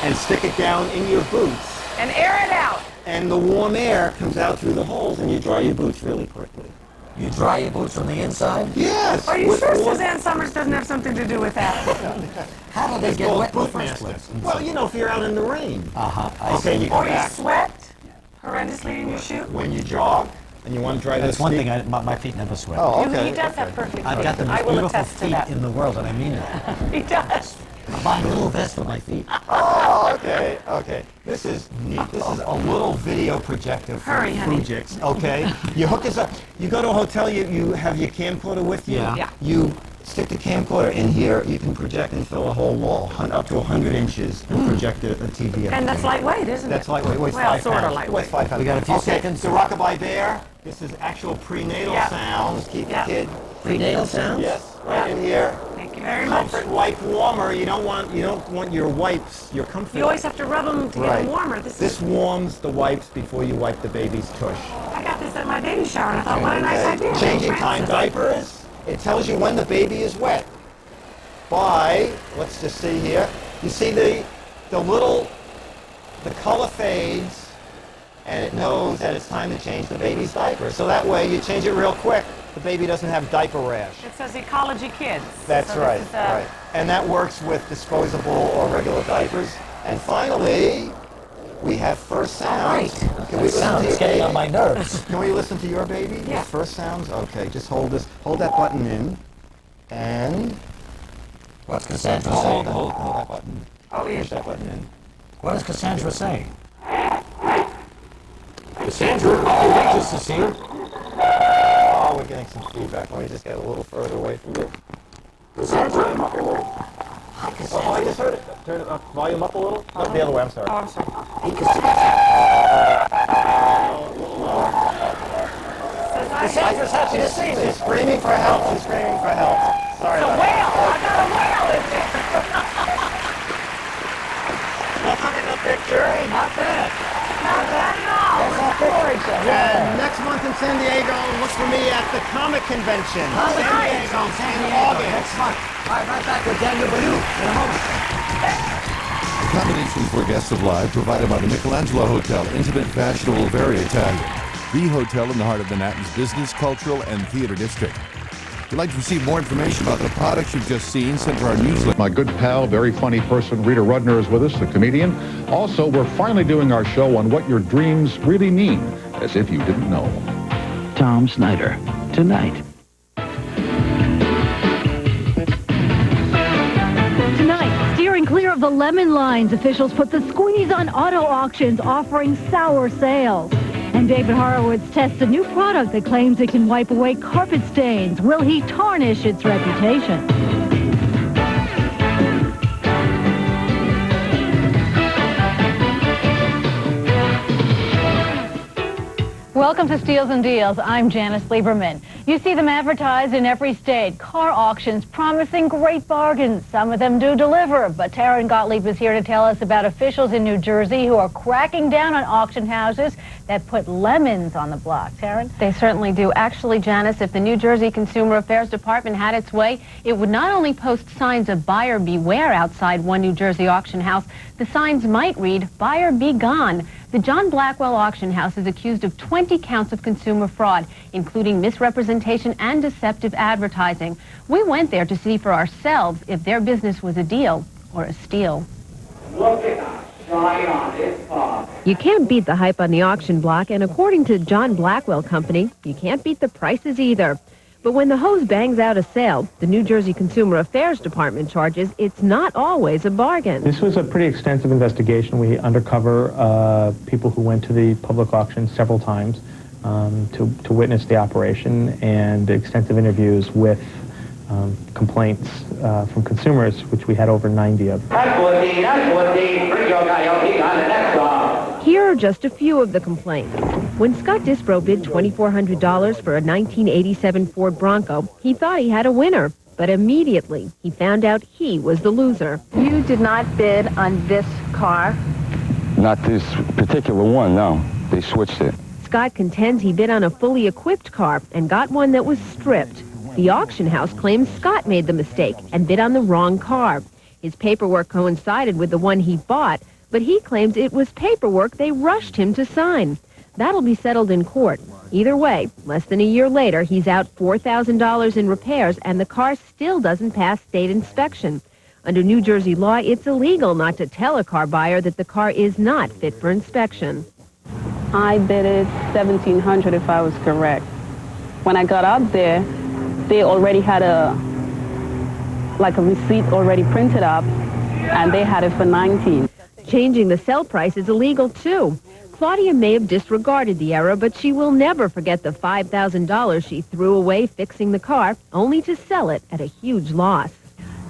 and stick it down in your boots. And air it out. And the warm air comes out through the holes, and you dry your boots really quickly. You dry your boots from the inside? Yes. Are you sure Suzanne Summers doesn't have something to do with that? How do they get wet in the first place? Well, if you're out in the rain. Okay, you come Or you back sweat horrendously in your shoe? when you jog, and you want to dry That's those one feet. thing, my feet never sweat. Oh, okay. He does have perfect feet. I've got the I most will beautiful attest to feet that. in the world, and I mean that. He does. I'm buying a little vest for my feet. Oh, okay. This is neat. This is a little video projector for Hurry, honey. projects. Okay. You hook this up. You go to a hotel. You have your camcorder with you. Yeah. You stick the camcorder in here. You can project and fill a whole wall, up to 100 inches, and project a TV. And that's lightweight, isn't it? That's lightweight. Weighs Well, 5 sort of pounds. lightweight. Weighs 5 pounds. We got a few seconds. The Rockabye Bear. This is actual prenatal sounds. Keep the kid. Prenatal sounds? Yes. Right in here. Thank you very much. Comfort wipe warmer. You don't want your wipes, your comfort. You always have to rub them to get them warmer. This warms the wipes before you wipe the baby's tush. I got this at my baby shower, and I thought, what a nice idea. Changing time diapers. It tells you when the baby is wet. Let's just see here. You see the color fades, and it knows that it's time to change the baby's diaper. So that way you change it real quick. The baby doesn't have diaper rash. It says Ecology Kids. That's So right. this is, Right. And that works with disposable or regular diapers. And finally, we have first sounds. Can we listen Sounds to your getting baby? on my nerves. Can we listen to your baby? Yeah. With first sounds? Okay, just hold that button in. And What's Cassandra hold saying? that button. Oh, yeah. Push that button in. What does Cassandra say? Cassandra, Regis is here. Oh, we're getting some feedback. Let me just get a little further away from you. Cassandra. Hi, Cassandra. Oh, I just heard it. Turn it up. Volume up a little. No, the other way. I'm sorry. Oh, I'm sorry. Hey, Cassandra. Cassandra's happy to see me. She's screaming for help. She's screaming for help. Sorry It's a about whale. I got a whale in there. that. Look at the picture. Not bad. Not bad at all. That's not Gorgeous. And next month in San Diego, look for me at the Comic Convention. San Diego, next month. All right, right back with Daniel Badu in a moment. Accommodations for guests of live provided by the Michelangelo Hotel, intimate, fashionable, very Italian. The hotel in the heart of Manhattan's business, cultural, and theater district. If you'd like to receive more information about the products you've just seen, send to our newsletter. My good pal, very funny person, Rita Rudner is with us, the comedian. Also, we're finally doing our show on what your dreams really mean, as if you didn't know. Tom Snyder, tonight. Tonight, steering clear of the lemon lines, officials put the squeeze on auto auctions offering sour sales. And David Horowitz tests a new product that claims it can wipe away carpet stains. Will he tarnish its reputation? Welcome to Steals and Deals. I'm Janice Lieberman. You see them advertised in every state. Car auctions promising great bargains. Some of them do deliver, but Taryn Gottlieb is here to tell us about officials in New Jersey who are cracking down on auction houses that put lemons on the block. Taryn? They certainly do. Actually, Janice, if the New Jersey Consumer Affairs Department had its way, it would not only post signs of buyer beware outside one New Jersey auction house, the signs might read, buyer be gone. The John Blackwell Auction House is accused of 20 counts of consumer fraud, including misrepresentation and deceptive advertising. We went there to see for ourselves if their business was a deal or a steal. Look at us, try on this bar. You can't beat the hype on the auction block, and according to John Blackwell Company, you can't beat the prices either. But when the hose bangs out a sale, the New Jersey Consumer Affairs Department charges it's not always a bargain. This was a pretty extensive investigation. We undercover people who went to the public auction several times to witness the operation, and extensive interviews with complaints from consumers, which we had over 90 of. Here are just a few of the complaints. When Scott Disbro bid $2,400 for a 1987 Ford Bronco, he thought he had a winner, but immediately he found out he was the loser. You did not bid on this car? Not this particular one, no. They switched it. Scott contends he bid on a fully equipped car and got one that was stripped. The auction house claims Scott made the mistake and bid on the wrong car. His paperwork coincided with the one he bought, but he claims it was paperwork they rushed him to sign. That'll be settled in court. Either way, less than a year later, he's out $4,000 in repairs, and the car still doesn't pass state inspection. Under New Jersey law, it's illegal not to tell a car buyer that the car is not fit for inspection. I bid it $1,700 if I was correct. When I got out there, they already had a receipt already printed up, and they had it for $19. Changing the sell price is illegal, too. Claudia may have disregarded the error, but she will never forget the $5,000 she threw away fixing the car, only to sell it at a huge loss.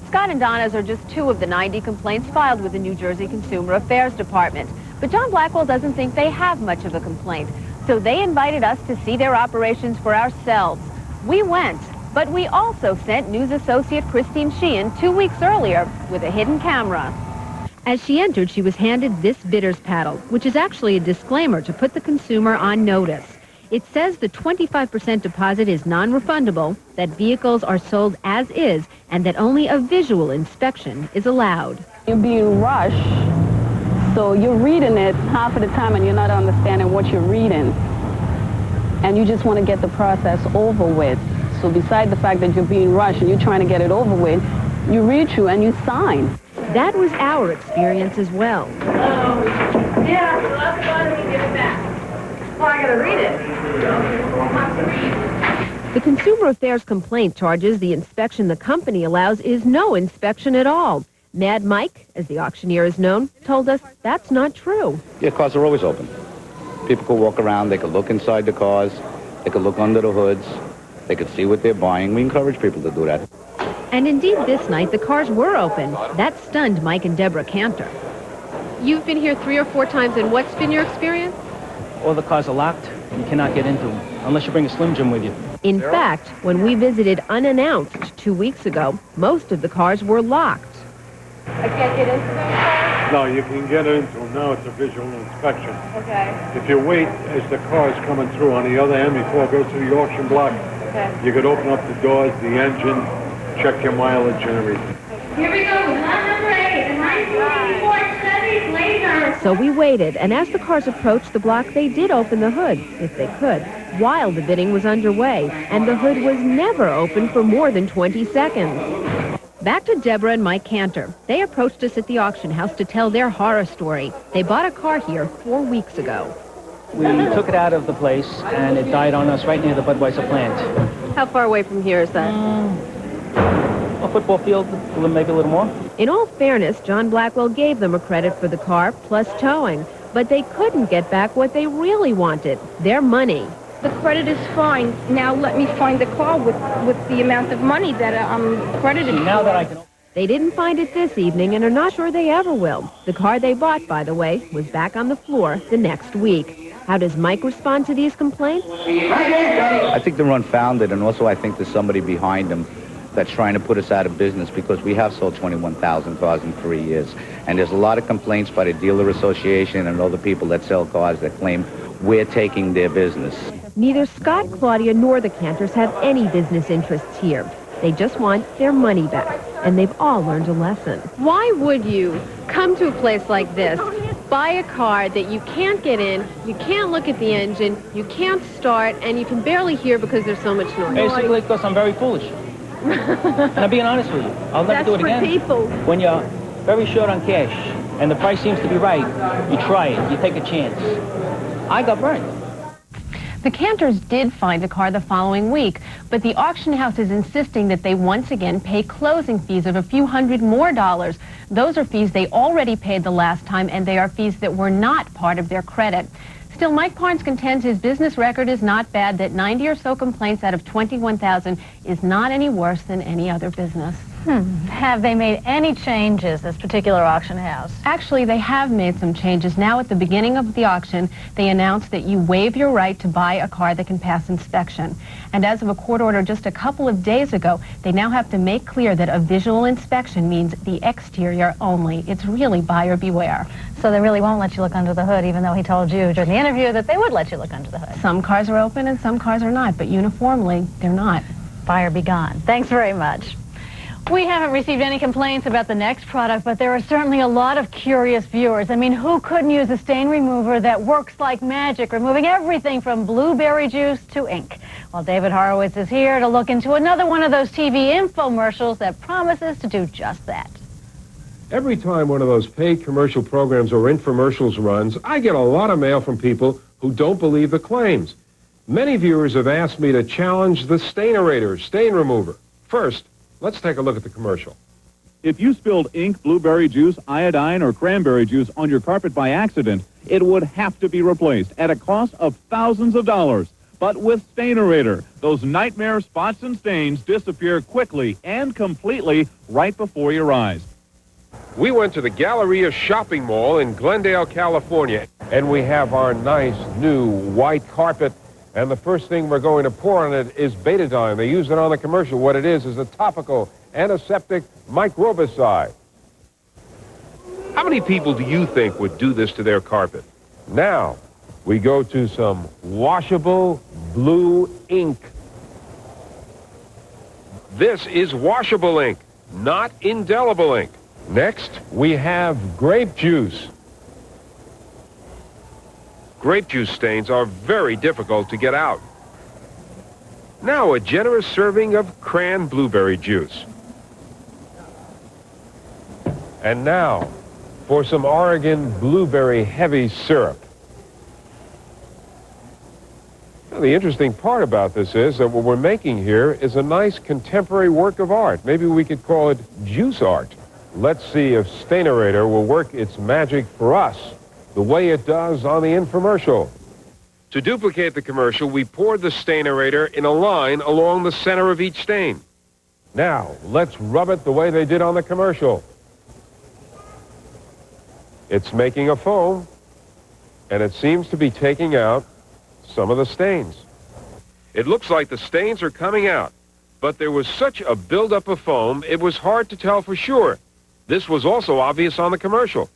Scott and Donna's are just two of the 90 complaints filed with the New Jersey Consumer Affairs Department. But John Blackwell doesn't think they have much of a complaint, so they invited us to see their operations for ourselves. We went, but we also sent news associate Christine Sheehan 2 weeks earlier with a hidden camera. As she entered, she was handed this bidder's paddle, which is actually a disclaimer to put the consumer on notice. It says the 25% deposit is non-refundable, that vehicles are sold as is, and that only a visual inspection is allowed. You're being rushed, so you're reading it half of the time and you're not understanding what you're reading. And you just want to get the process over with. So beside the fact that you're being rushed and you're trying to get it over with, you read through and you sign. That was our experience as well. Yeah, so that's why we give it back. Well, I gotta read it. The Consumer Affairs complaint charges the inspection the company allows is no inspection at all. Mad Mike, as the auctioneer is known, told us that's not true. Yeah, cars are always open. People could walk around, they could look inside the cars, they could look under the hoods, they could see what they're buying. We encourage people to do that. And indeed, this night, the cars were open. That stunned Mike and Deborah Cantor. You've been here 3 or 4 times, and what's been your experience? All the cars are locked. You cannot get into them, unless you bring a Slim Jim with you. In fact, when we visited unannounced 2 weeks ago, most of the cars were locked. I can't get into them? No, you can get into them. Now it's a visual inspection. Okay. If you wait as the car's coming through on the other end before it goes through the auction block, Okay. you could open up the doors, the engine, check your mileage and everything. Here we go with lot number 8, the 1984 Chevy Blazer. So we waited, and as the cars approached the block, they did open the hood, if they could, while the bidding was underway, and the hood was never opened for more than 20 seconds. Back to Deborah and Mike Cantor. They approached us at the auction house to tell their horror story. They bought a car here 4 weeks ago. We took it out of the place, and it died on us right near the Budweiser plant. How far away from here is that? A football field, maybe a little more. In all fairness, John Blackwell gave them a credit for the car plus towing, but they couldn't get back what they really wanted, their money. The credit is fine. Now let me find the car with the amount of money that I'm credited now for. that I can... They didn't find it this evening and are not sure they ever will. The car they bought, by the way, was back on the floor the next week. How does Mike respond to these complaints? I think they're unfounded, and also I think there's somebody behind them that's trying to put us out of business because we have sold 21,000 cars in 3 years. And there's a lot of complaints by the dealer association and other people that sell cars that claim we're taking their business. Neither Scott, Claudia, nor the Cantors have any business interests here. They just want their money back, and they've all learned a lesson. Why would you come to a place like this, buy a car that you can't get in, you can't look at the engine, you can't start, and you can barely hear because there's so much noise? Basically, because I'm very foolish. And I'm being honest with you. I'll never do it again. That's for people. When you're very short on cash, and the price seems to be right, you try it, you take a chance. I got burned. The Cantors did find a car the following week, but the auction house is insisting that they once again pay closing fees of a few $100 more. Those are fees they already paid the last time, and they are fees that were not part of their credit. Still, Mike Parnes contends his business record is not bad, that 90 or so complaints out of 21,000 is not any worse than any other business. Have they made any changes, this particular auction house? Actually, they have made some changes. Now, at the beginning of the auction, they announced that you waive your right to buy a car that can pass inspection. And as of a court order just a couple of days ago, they now have to make clear that a visual inspection means the exterior only. It's really buyer beware. So they really won't let you look under the hood, even though he told you during the interview that they would let you look under the hood. Some cars are open and some cars are not, but uniformly, they're not. Buyer be gone. Thanks very much. We haven't received any complaints about the next product, but there are certainly a lot of curious viewers. I mean, who couldn't use a stain remover that works like magic, removing everything from blueberry juice to ink? Well, David Horowitz is here to look into another one of those TV infomercials that promises to do just that. Every time one of those paid commercial programs or infomercials runs, I get a lot of mail from people who don't believe the claims. Many viewers have asked me to challenge the Stainerator stain remover. First, let's take a look at the commercial. If you spilled ink, blueberry juice, iodine, or cranberry juice on your carpet by accident, it would have to be replaced at a cost of thousands of dollars. But with Stainerator, those nightmare spots and stains disappear quickly and completely right before your eyes. We went to the Galleria Shopping Mall in Glendale, California, and we have our nice new white carpet. And the first thing we're going to pour on it is betadine. They use it on the commercial. What it is a topical antiseptic microbicide. How many people do you think would do this to their carpet? Now, we go to some washable blue ink. This is washable ink, not indelible ink. Next, we have grape juice. Grape juice stains are very difficult to get out. Now, a generous serving of cran blueberry juice. And now, for some Oregon blueberry heavy syrup. Now, the interesting part about this is that what we're making here is a nice contemporary work of art. Maybe we could call it juice art. Let's see if Stainerator will work its magic for us the way it does on the infomercial. To duplicate the commercial, we poured the Stainerator in a line along the center of each stain. Now, let's rub it the way they did on the commercial. It's making a foam, and it seems to be taking out some of the stains. It looks like the stains are coming out, but there was such a buildup of foam, it was hard to tell for sure. This was also obvious on the commercial.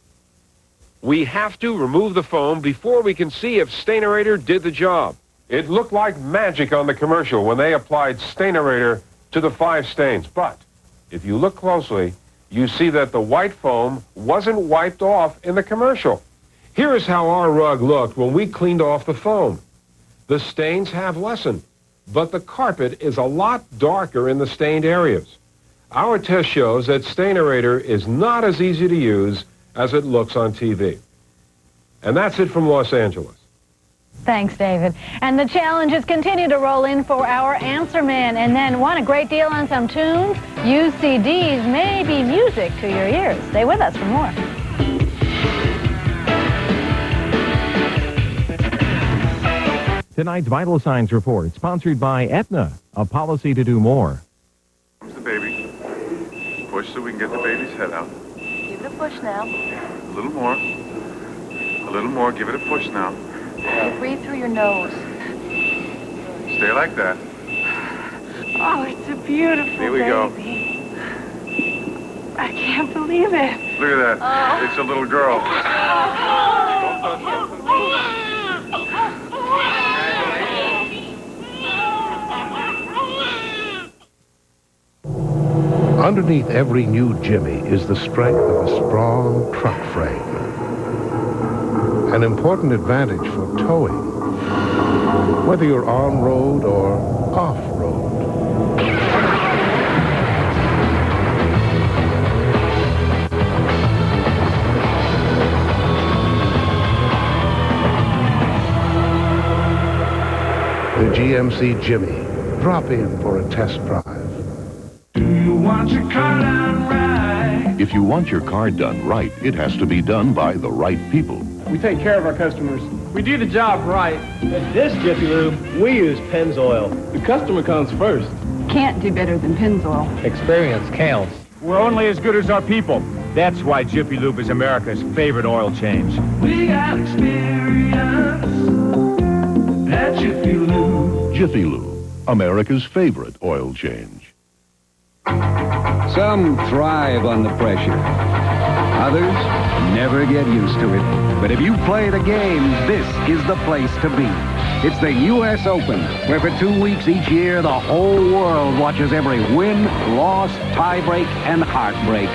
We have to remove the foam before we can see if Stainerator did the job. It looked like magic on the commercial when they applied Stainerator to the 5 stains. But if you look closely, you see that the white foam wasn't wiped off in the commercial. Here is how our rug looked when we cleaned off the foam. The stains have lessened, but the carpet is a lot darker in the stained areas. Our test shows that Stainerator is not as easy to use as it looks on TV. And that's it from Los Angeles. Thanks, David. And the challenges continue to roll in for our Answer Man. And then want a great deal on some tunes? Use CDs, maybe music to your ears. Stay with us for more. Tonight's Vital Signs Report, sponsored by Aetna, a policy to do more. Comes the baby. Push so we can get the baby's head out. Give it a push now. A little more. A little more. Give it a push now. Breathe through your nose. Stay like that. Oh, it's a beautiful Here we go. baby. I can't believe it. Look at that. Oh. It's a little girl. Underneath every new Jimmy is the strength of a strong truck frame. An important advantage for towing, whether you're on-road or off-road. The GMC Jimmy. Drop in for a test drive. Want your car done right. If you want your car done right, it has to be done by the right people. We take care of our customers. We do the job right. At this Jiffy Lube, we use Pennzoil. The customer comes first. Can't do better than Pennzoil. Experience counts. We're only as good as our people. That's why Jiffy Lube is America's favorite oil change. We got experience at Jiffy Lube. Jiffy Lube, America's favorite oil change. Some thrive on the pressure. Others never get used to it. But if you play the game, this is the place to be. It's the U.S. Open, where for 2 weeks each year, the whole world watches every win, loss, tiebreak, and heartbreak.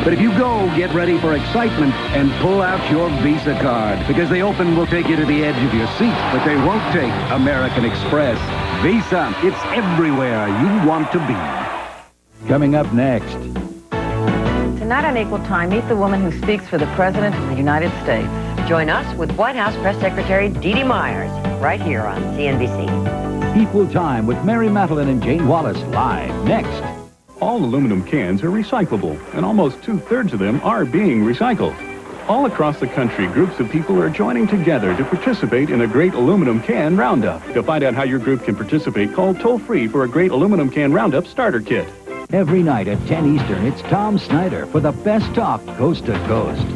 But if you go, get ready for excitement and pull out your Visa card, because the Open will take you to the edge of your seat, but they won't take American Express. Visa, it's everywhere you want to be. Coming up next. Tonight on Equal Time, meet the woman who speaks for the President of the United States. Join us with White House Press Secretary Dee Dee Myers, right here on CNBC. Equal Time with Mary Matalin and Jane Wallace, live next. All aluminum cans are recyclable, and almost 2/3 of them are being recycled. All across the country, groups of people are joining together to participate in a Great Aluminum Can Roundup. To find out how your group can participate, call toll-free for a Great Aluminum Can Roundup starter kit. Every night at 10 Eastern, it's Tom Snyder for the best talk coast to coast.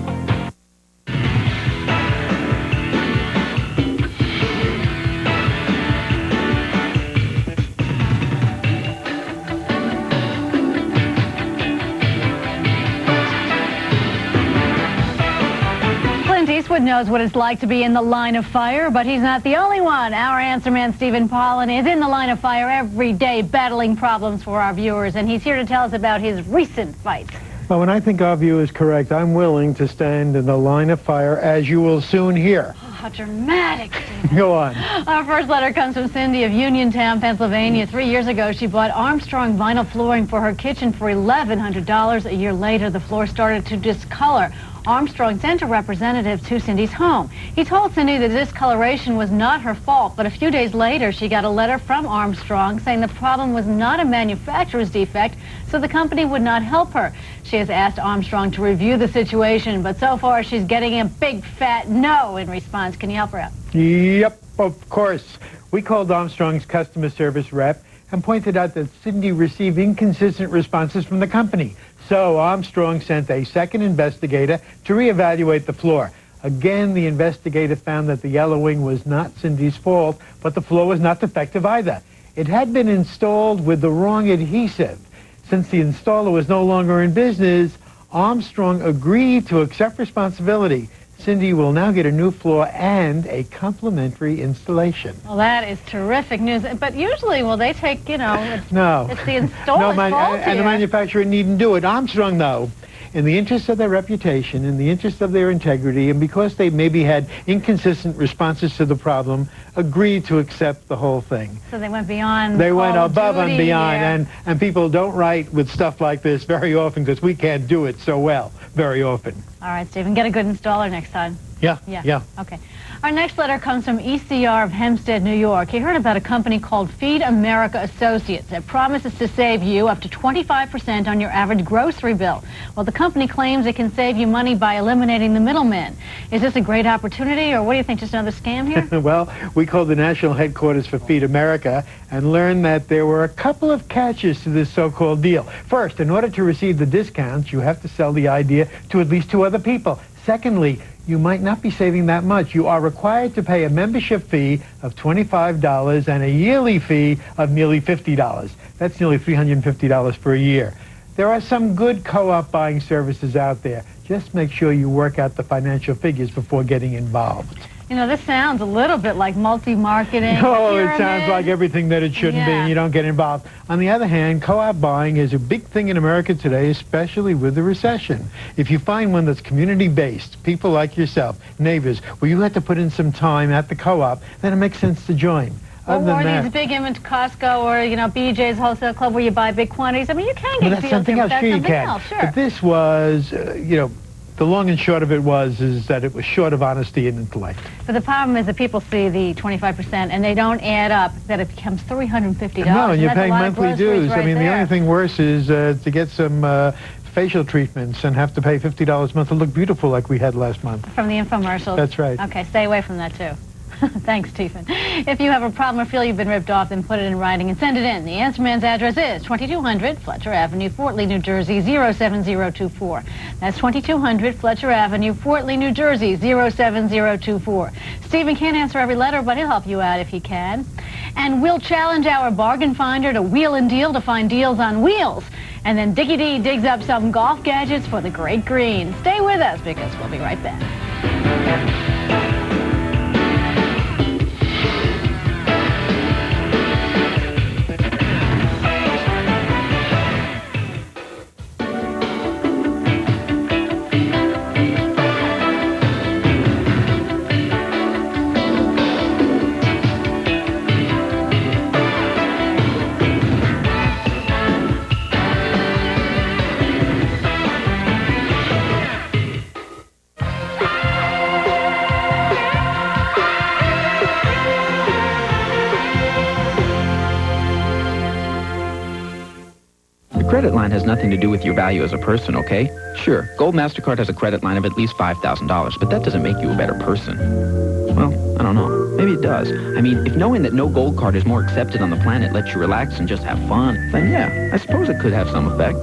Eastwood knows what it's like to be in the line of fire, but he's not the only one. Our answer man, Stephen Pollan, is in the line of fire every day, battling problems for our viewers, and he's here to tell us about his recent fight. Well, when I think our view is correct, I'm willing to stand in the line of fire, as you will soon hear. Oh, how dramatic, Stephen. Go on. Our first letter comes from Cindy of Uniontown, Pennsylvania. 3 years ago, she bought Armstrong vinyl flooring for her kitchen for $1,100. A year later, the floor started to discolor. Armstrong sent a representative to Cindy's home. He told Cindy that discoloration was not her fault, but a few days later, she got a letter from Armstrong saying the problem was not a manufacturer's defect, so the company would not help her. She has asked Armstrong to review the situation, but so far she's getting a big fat no in response. Can you help her out? Yep, of course. We called Armstrong's customer service rep and pointed out that Cindy received inconsistent responses from the company. So Armstrong sent a second investigator to reevaluate the floor. Again, the investigator found that the yellowing was not Cindy's fault, but the floor was not defective either. It had been installed with the wrong adhesive. Since the installer was no longer in business, Armstrong agreed to accept responsibility. Cindy will now get a new floor and a complimentary installation. Well, that is terrific news. But usually, well, they take, it's No. it's the installer's fault and the here. manufacturer needn't do it. Armstrong, though, in the interest of their reputation, in the interest of their integrity, and because they maybe had inconsistent responses to the problem, agreed to accept the whole thing. So they went beyond. They went above and duty beyond, here. and people don't write with stuff like this very often because we can't do it so well very often. All right, Stephen, get a good installer next time. Yeah. Okay. Our next letter comes from ECR of Hempstead, New York. He heard about a company called Feed America Associates that promises to save you up to 25% on your average grocery bill. Well, the company claims it can save you money by eliminating the middleman. Is this a great opportunity, or what do you think, just another scam here? Well, we called the national headquarters for Feed America and learned that there were a couple of catches to this so-called deal. First, in order to receive the discounts, you have to sell the idea to at least 2 other people. Secondly, you might not be saving that much. You are required to pay a membership fee of $25 and a yearly fee of nearly $50. That's nearly $350 for a year. There are some good co-op buying services out there. Just make sure you work out the financial figures before getting involved. You know, this sounds a little bit like multi-marketing. Oh, it sounds like everything that it shouldn't be, and you don't get involved. On the other hand, co-op buying is a big thing in America today, especially with the recession. If you find one that's community-based, people like yourself, neighbors, where you have to put in some time at the co-op, then it makes sense to join. Other than Or that, these big into Costco or, BJ's Wholesale Club where you buy big quantities. I mean, you can get that's deals something here, else. but Sure, that's you something can. else. Sure. But this was, the long and short of it is that it was short of honesty and intellect. But the problem is that people see the 25% and they don't add up that it becomes $350. No, and you're that's a paying lot of monthly groceries dues. right I mean, the there. only thing worse is to get some facial treatments and have to pay $50 a month to look beautiful like we had last month. From the infomercials. That's right. Okay, stay away from that too. Thanks, Stephen. If you have a problem or feel you've been ripped off, then put it in writing and send it in. The Answer Man's address is 2200 Fletcher Avenue, Fort Lee, New Jersey, 07024. That's 2200 Fletcher Avenue, Fort Lee, New Jersey, 07024. Stephen can't answer every letter, but he'll help you out if he can. And we'll challenge our bargain finder to wheel and deal to find deals on wheels. And then Dickie D digs up some golf gadgets for the Great Green. Stay with us because we'll be right back. Credit line has nothing to do with your value as a person, okay? Sure, Gold MasterCard has a credit line of at least $5,000, but that doesn't make you a better person. Well, I don't know. Maybe it does. I mean, if knowing that no Gold card is more accepted on the planet lets you relax and just have fun, then yeah, I suppose it could have some effect.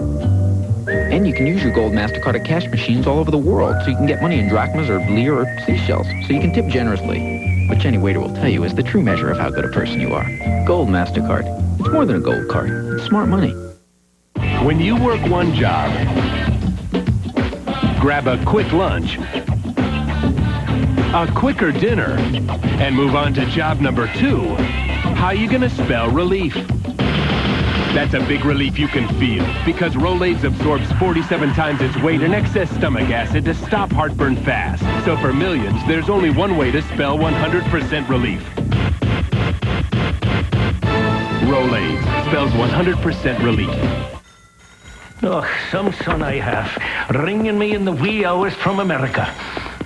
And you can use your Gold MasterCard at cash machines all over the world, so you can get money in drachmas or lire or seashells, so you can tip generously. Which any waiter will tell you is the true measure of how good a person you are. Gold MasterCard. It's more than a gold card. It's smart money. When you work one job, grab a quick lunch, a quicker dinner, and move on to job number 2, how you gonna spell relief? That's a big relief you can feel, because Rolaids absorbs 47 times its weight in excess stomach acid to stop heartburn fast. So for millions, there's only one way to spell 100% relief. Rolaids spells 100% relief. Oh, some son I have, ringing me in the wee hours from America.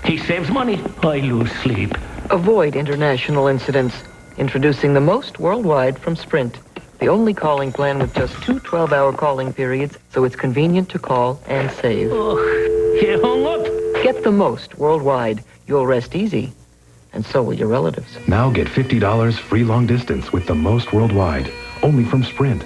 He saves money, I lose sleep. Avoid international incidents. Introducing the most worldwide from Sprint. The only calling plan with just 2 12-hour calling periods, so it's convenient to call and save. Oh, he hung up. Get the most worldwide. You'll rest easy. And so will your relatives. Now get $50 free long distance with the most worldwide. Only from Sprint.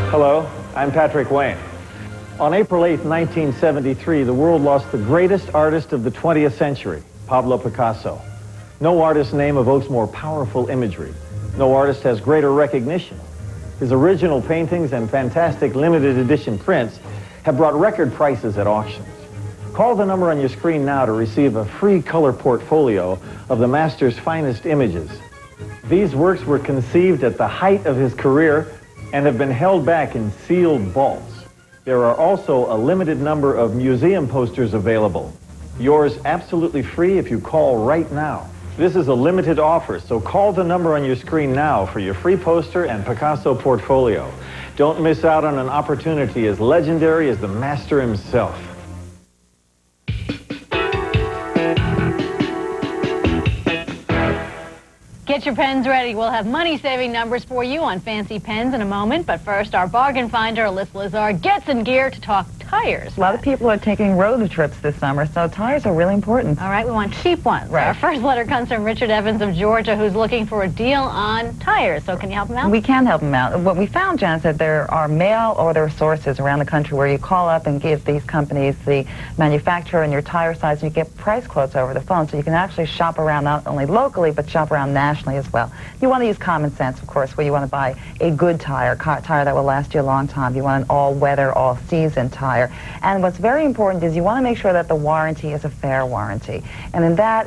Hello, I'm Patrick Wayne. On April 8, 1973, the world lost the greatest artist of the 20th century, Pablo Picasso. No artist's name evokes more powerful imagery. No artist has greater recognition. His original paintings and fantastic limited edition prints have brought record prices at auctions. Call the number on your screen now to receive a free color portfolio of the master's finest images. These works were conceived at the height of his career and have been held back in sealed vaults. There are also a limited number of museum posters available. Yours absolutely free if you call right now. This is a limited offer, so call the number on your screen now for your free poster and Picasso portfolio. Don't miss out on an opportunity as legendary as the master himself. Get your pens ready. We'll have money-saving numbers for you on fancy pens in a moment. But first, our bargain finder, Alyssa Lazar, gets in gear to talk tires. A lot of people are taking road trips this summer, so tires are really important. All right, we want cheap ones. Right. Our first letter comes from Richard Evans of Georgia, who's looking for a deal on tires. So can you help him out? We can help him out. What we found, Jan, is that there are mail order sources around the country where you call up and give these companies the manufacturer and your tire size, and you get price quotes over the phone. So you can actually shop around not only locally, but shop around nationally as well. You want to use common sense, of course, where you want to buy a good tire, tire that will last you a long time. You want an all-weather, all-season tire. And what's very important is you want to make sure that the warranty is a fair warranty. And in that,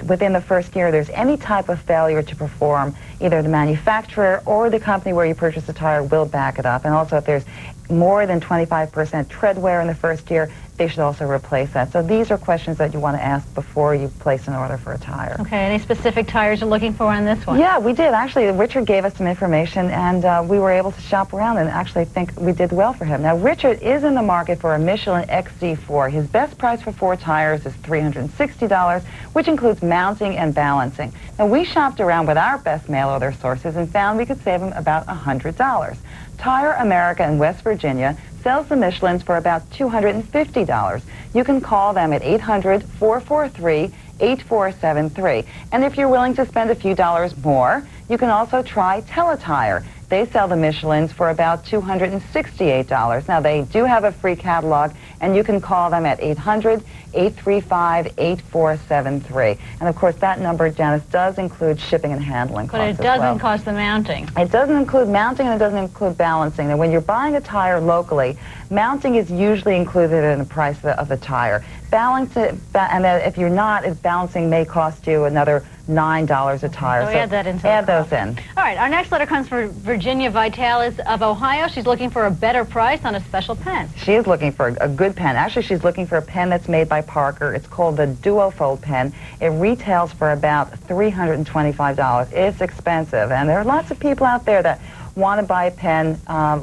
within the first year, there's any type of failure to perform, either the manufacturer or the company where you purchase the tire will back it up. And also, if there's more than 25% tread wear in the first year, they should also replace that. So these are questions that you want to ask before you place an order for a tire. Okay, any specific tires you're looking for on this one? Yeah, we did. Actually, Richard gave us some information, and we were able to shop around and actually think we did well for him. Now, Richard is in the market for a Michelin XD4. His best price for 4 tires is $360, which includes mounting and balancing. Now, we shopped around with our best mail order sources and found we could save him about $100. Tire America in West Virginia sells the Michelins for about $250. You can call them at 800-443-8473. And if you're willing to spend a few dollars more, you can also try Teletire. They sell the Michelins for about $268. Now, they do have a free catalog, and you can call them at 800-835-8473. And, of course, that number, Janice, does include shipping and handling costs. But it doesn't cost the mounting. It doesn't include mounting, and it doesn't include balancing. Now, when you're buying a tire locally, mounting is usually included in the price of the tire. And if you're not, balancing may cost you another $9 a tire. So add that into add those in. All right, our next letter comes from Virginia Vitalis of Ohio. She's looking for a better price on a special pen. She is looking for a good pen. Actually, she's looking for a pen that's made by Parker. It's called the Duofold pen. It retails for about $325. It's expensive, and there are lots of people out there that want to buy a pen,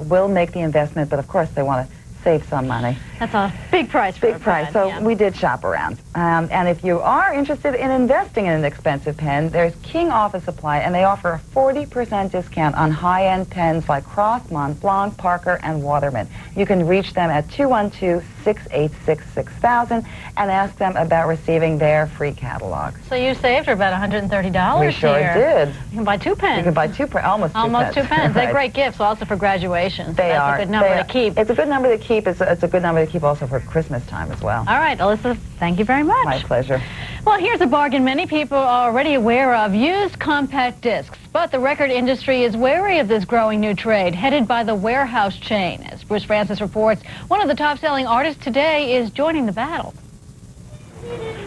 will make the investment, but of course they want to save some money. That's a big price for a pen, So yeah. we did shop around. And if you are interested in investing in an expensive pen, there's King Office Supply, and they offer a 40% discount on high-end pens like Cross, Montblanc, Parker, and Waterman. You can reach them at 212-686-6000 and ask them about receiving their free catalog. So you saved her about $130 We sure here. did. You can buy 2 pens. You can buy almost two Almost pens. 2 pens. They're Right. great gifts also for graduation. They That's are. a good number to keep. It's a good number to keep. It's a good number to keep also for Christmas time as well. All right, Alyssa, thank you very much. My pleasure. Well, here's a bargain many people are already aware of, used compact discs. But the record industry is wary of this growing new trade, headed by the warehouse chain. As Bruce Francis reports, one of the top-selling artists today is joining the battle.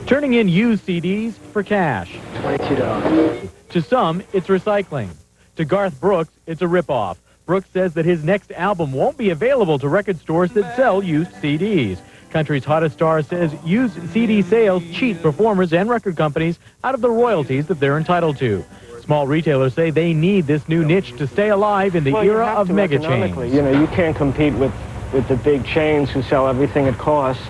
Turning in used CDs for cash. $22. To some, it's recycling. To Garth Brooks, it's a ripoff. Brooks says that his next album won't be available to record stores that sell used CDs. Country's hottest star says used CD sales cheat performers and record companies out of the royalties that they're entitled to. Small retailers say they need this new niche to stay alive in the era of mega chains. You know, you can't compete with the big chains who sell everything at cost.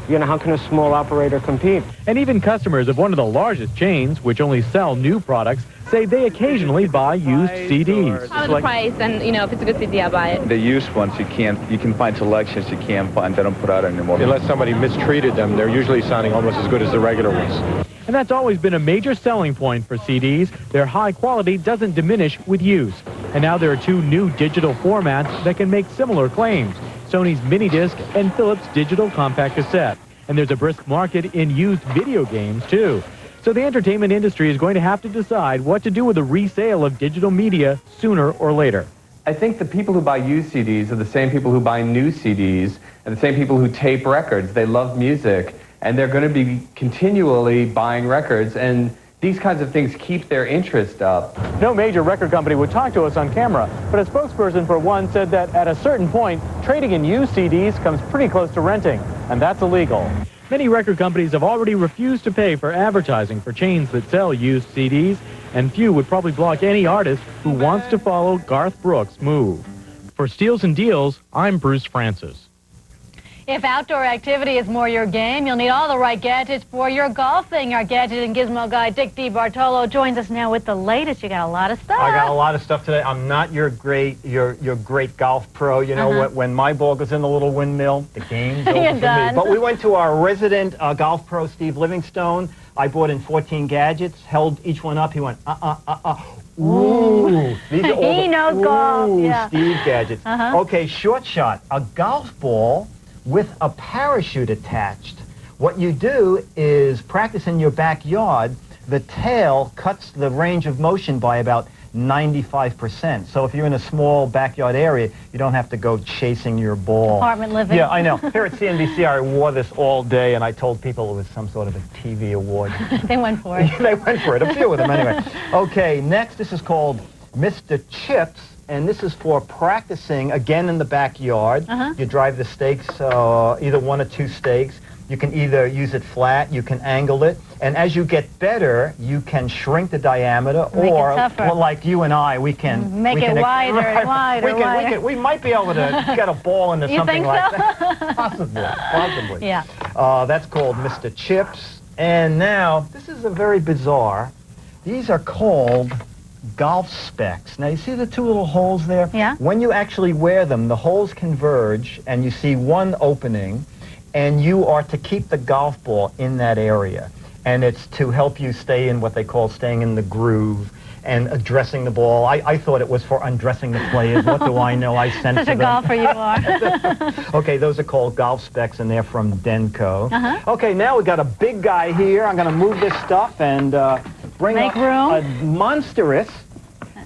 You know, how can a small operator compete? And even customers of one of the largest chains, which only sell new products, say they occasionally buy used CDs. How the price, and you know, if it's a good CD, I'll buy it. The used ones, you can find selections you can't find. They don't put out anymore. Unless somebody mistreated them, they're usually sounding almost as good as the regular ones. And that's always been a major selling point for CDs. Their high quality doesn't diminish with use. And now there are 2 new digital formats that can make similar claims: Sony's mini disc and Philips' digital compact cassette. And there's a brisk market in used video games, too. So the entertainment industry is going to have to decide what to do with the resale of digital media sooner or later. I think the people who buy used CDs are the same people who buy new CDs and the same people who tape records. They love music, and they're going to be continually buying records, and these kinds of things keep their interest up. No major record company would talk to us on camera, but a spokesperson for one said that at a certain point, trading in used CDs comes pretty close to renting, and that's illegal. Many record companies have already refused to pay for advertising for chains that sell used CDs, and few would probably block any artist who wants to follow Garth Brooks' move. For Steals and Deals, I'm Bruce Francis. If outdoor activity is more your game, you'll need all the right gadgets for your golfing. Our gadget and gizmo guy, Dick DeBartolo, joins us now with the latest. You got a lot of stuff. I got a lot of stuff today. I'm not your great golf pro. You know, when my ball goes in the little windmill, the game's over for me. But we went to our resident golf pro, Steve Livingstone. I brought in 14 gadgets, held each one up. He went, Ooh. These are all he knows golf. Yeah. Steve gadgets. Okay, short shot. A golf ball with a parachute attached. What you do is practice in your backyard. The tail cuts the range of motion by about 95%. So if you're in a small backyard area, you don't have to go chasing your ball. Apartment living. Yeah, I know. Here at CNBC, I wore this all day, and I told people it was some sort of a TV award. They went for it. They went for it. A few of them, anyway. Okay, next, this is called Mr. Chips. And this is for practicing, again, in the backyard. You drive the stakes, either 1 or 2 stakes. You can either use it flat, you can angle it. And as you get better, you can shrink the diameter, or well, like you and I, we can... Make it wider and wider. We might be able to get a ball into something like that. Possibly. Yeah. That's called Mr. Chips. And now, this is a very bizarre. These are called golf specs. Now, you see the 2 little holes there? Yeah. When you actually wear them, the holes converge, and you see one opening, and you are to keep the golf ball in that area. And it's to help you stay in what they call staying in the groove and addressing the ball. I thought it was for undressing the players. What do I know? I sent Such a golfer you are. Okay, those are called golf specs, and they're from Denko. Okay, now we got a big guy here. I'm going to move this stuff and bring up a monstrous,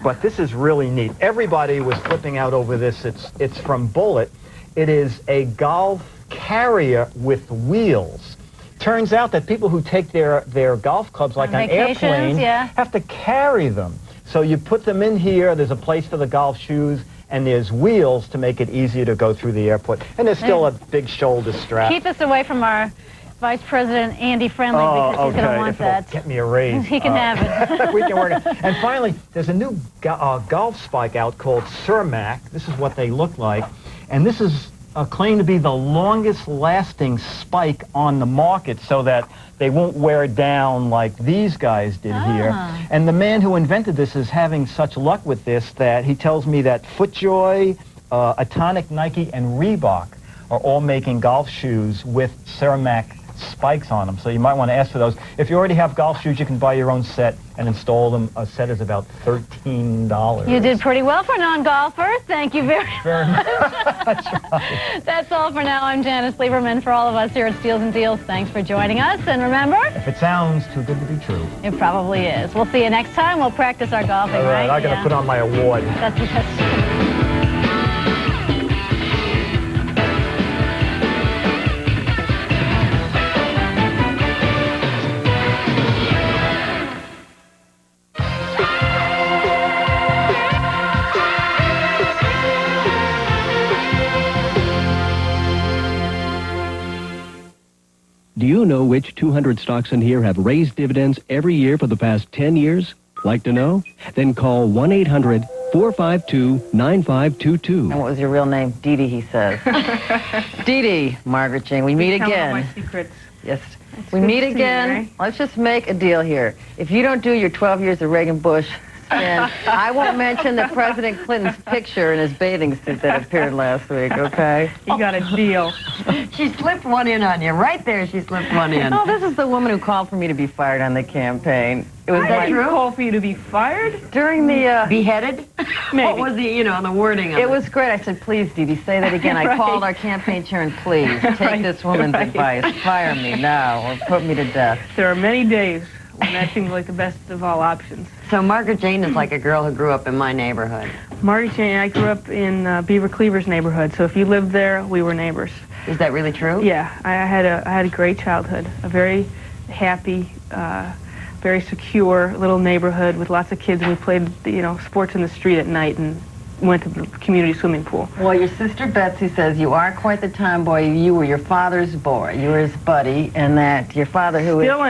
but this is really neat. Everybody was flipping out over this. It's from Bullet. It is a golf carrier with wheels. Turns out that people who take their golf clubs like on airplanes have to carry them. So you put them in here, there's a place for the golf shoes, and there's wheels to make it easier to go through the airport. And there's still a big shoulder strap. Keep us away from our Vice President Andy Friendly, because he's going to want that. Get me a raise. He can have it. We can work it. And finally, there's a new golf spike out called Cermak. This is what they look like. And this is claimed to be the longest lasting spike on the market, so that they won't wear down like these guys did here. And the man who invented this is having such luck with this that he tells me that FootJoy, Atonic, Nike, and Reebok are all making golf shoes with Cermak spikes on them. So you might want to ask for those. If you already have golf shoes, you can buy your own set and install them. A set is about $13. You did pretty well for a non-golfer. Thank you very much. That's right. That's all for now. I'm Janice Lieberman. For all of us here at Steals and Deals, thanks for joining us. And remember, if it sounds too good to be true, it probably is. We'll see you next time. We'll practice our golfing, all right? I'm going to put on my award. That's the best. Do you know which 200 stocks in here have raised dividends every year for the past 10 years? Like to know? Then call 1-800-452-9522. And what was your real name? Dee Dee, he says. Dee Dee, Margaret Jane, we meet again. My secrets. Yes. We meet again. Right? Let's just make a deal here. If you don't do your 12 years of Reagan-Bush, then I won't mention the President Clinton's picture in his bathing suit that appeared last week, okay? You got a deal. She slipped one in on you. Right there, she slipped one in. Oh, this is the woman who called for me to be fired on the campaign. It was that true? Call for you to be fired? During the... Beheaded? Maybe. What was the, the wording of it? It was great. I said, please, Dee Dee, say that again. I called our campaign chair and please, take this woman's advice. Fire me now or put me to death. There are many days And that seemed like the best of all options. So Margaret Jane is like a girl who grew up in my neighborhood. Margaret Jane, I grew up in Beaver Cleaver's neighborhood, so if you lived there, we were neighbors. Is that really true? Yeah, I had a great childhood, a very happy, very secure little neighborhood with lots of kids, and we played, sports in the street at night and went to the community swimming pool. Well, your sister Betsy says you are quite the tomboy. You were your father's boy. You were his buddy, and that your father, who Still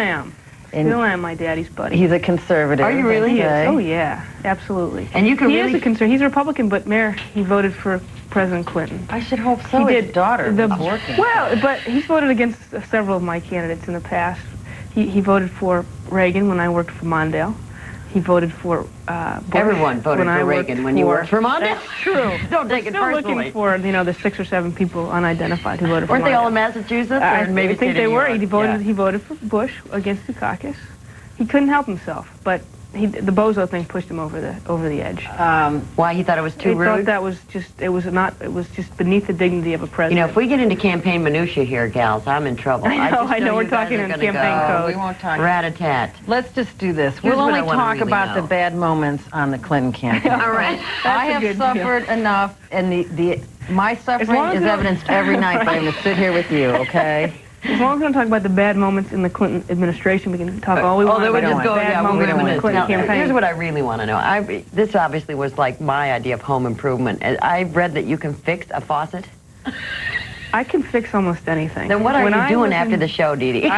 am my daddy's buddy. He's a conservative. Are you really? He is. Oh yeah, absolutely. And you can he really... is a conservative. He's a Republican, but Mayor, he voted for President Clinton. I should hope so. His daughter is working. Well, but he's voted against several of my candidates in the past. He voted for Reagan when I worked for Mondale. He voted for Bush. Everyone voted for Reagan when you worked for Mondale. That's true. Don't take it personally. Still looking for the 6 or 7 people unidentified who voted for Weren't Mondale. they all in Massachusetts? Or maybe I think they were. He voted for Bush against Dukakis. He couldn't help himself, but the bozo thing pushed him over the edge. Why? He thought it was too rude? He thought that was just, it was just beneath the dignity of a president. If we get into campaign minutiae here, gals, I'm in trouble. I know, we're talking in campaign code. We won't talk. Rat-a-tat. Let's just do this. Here's We'll what only I wanna talk really about know. the bad moments on the Clinton campaign. All right. I have suffered enough, and my suffering is evidenced every night by having to sit here with you, okay? As long as we don't talk about the bad moments in the Clinton administration, we can talk all we want about the bad moments in the Clinton campaign. Here's what I really want to know. This obviously was like my idea of home improvement. I read that you can fix a faucet. I can fix almost anything. Then what are you doing after the show, Dee Dee?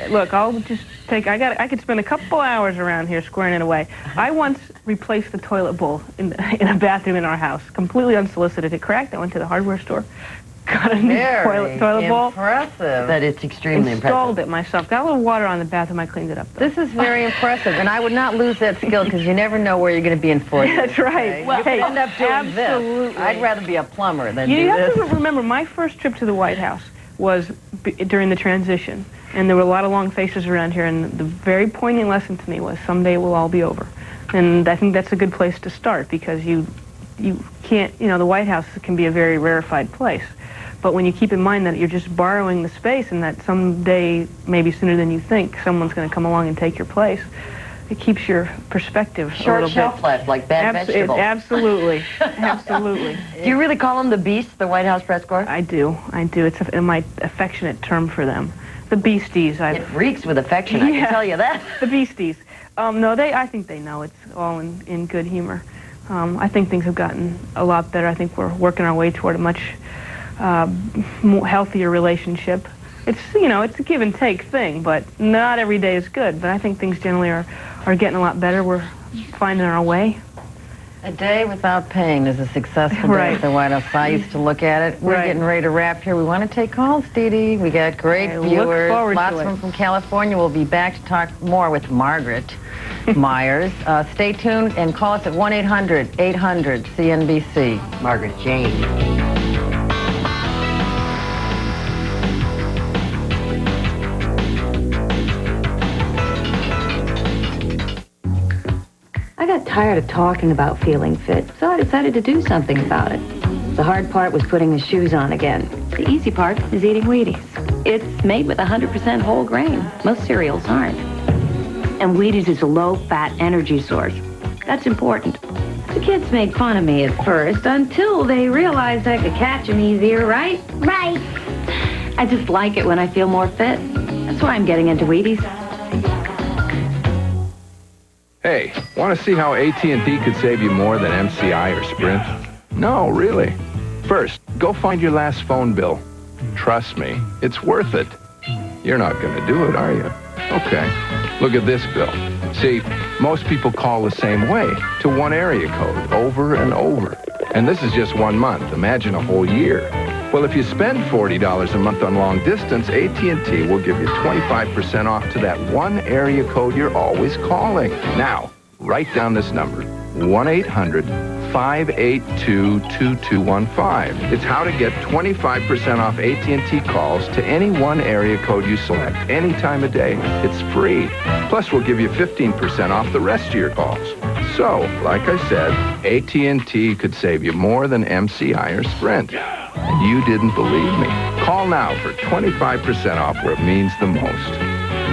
Look, I'll just take, I could spend a couple hours around here squaring it away. I once replaced the toilet bowl in a bathroom in our house, completely unsolicited. It cracked. I went to the hardware store, got a new toilet bowl. Impressive. That it's extremely Installed it myself. Got a little water on the bathroom. I cleaned it up, though. This is very impressive, and I would not lose that skill because you never know where you're going to be in 4 years. That's right. Okay? Well, you could end up doing absolutely. this. I'd rather be a plumber than You do have this. to remember, my first trip to the White House was during the transition, and there were a lot of long faces around here, and the very poignant lesson to me was someday it will all be over. And I think that's a good place to start, because you can't, the White House can be a very rarefied place. But when you keep in mind that you're just borrowing the space and that someday, maybe sooner than you think, someone's going to come along and take your place, it keeps your perspective a little bit. Short shelf life, like bad vegetables. Absolutely. Absolutely. Do you really call them the beasts, the White House press corps? I do. It's my affectionate term for them. The beasties. It reeks with affection, I can tell you that. The beasties. I think they know it's all in good humor. I think things have gotten a lot better. I think we're working our way toward a much more healthier relationship. It's it's a give and take thing, but not every day is good. But I think things generally are getting a lot better. We're finding our way. A day without pain is a successful day at the White House. I used to look at it. We're getting ready to wrap here. We want to take calls, Dee Dee. We got great viewers. Lots of them from California. We'll be back to talk more with Margaret Myers. Stay tuned and call us at 1-800-800-CNBC. Margaret Jane. I got tired of talking about feeling fit, so I decided to do something about it. The hard part was putting the shoes on again. The easy part is eating Wheaties. It's made with 100% whole grain. Most cereals aren't. And Wheaties is a low-fat energy source. That's important. The kids made fun of me at first until they realized I could catch them easier, right? Right. I just like it when I feel more fit. That's why I'm getting into Wheaties. Hey, want to see how AT&T could save you more than MCI or Sprint? No, really. First, go find your last phone bill. Trust me, it's worth it. You're not going to do it, are you? Okay, look at this bill. See, most people call the same way, to one area code, over and over. And this is just 1 month. Imagine a whole year. Well, if you spend $40 a month on long distance, AT&T will give you 25% off to that one area code you're always calling. Now, write down this number, 1-800-582-2215. It's how to get 25% off AT&T calls to any one area code you select any time of day. It's free. Plus, we'll give you 15% off the rest of your calls. So, like I said, AT&T could save you more than MCI or Sprint. And you didn't believe me. Call now for 25% off where it means the most.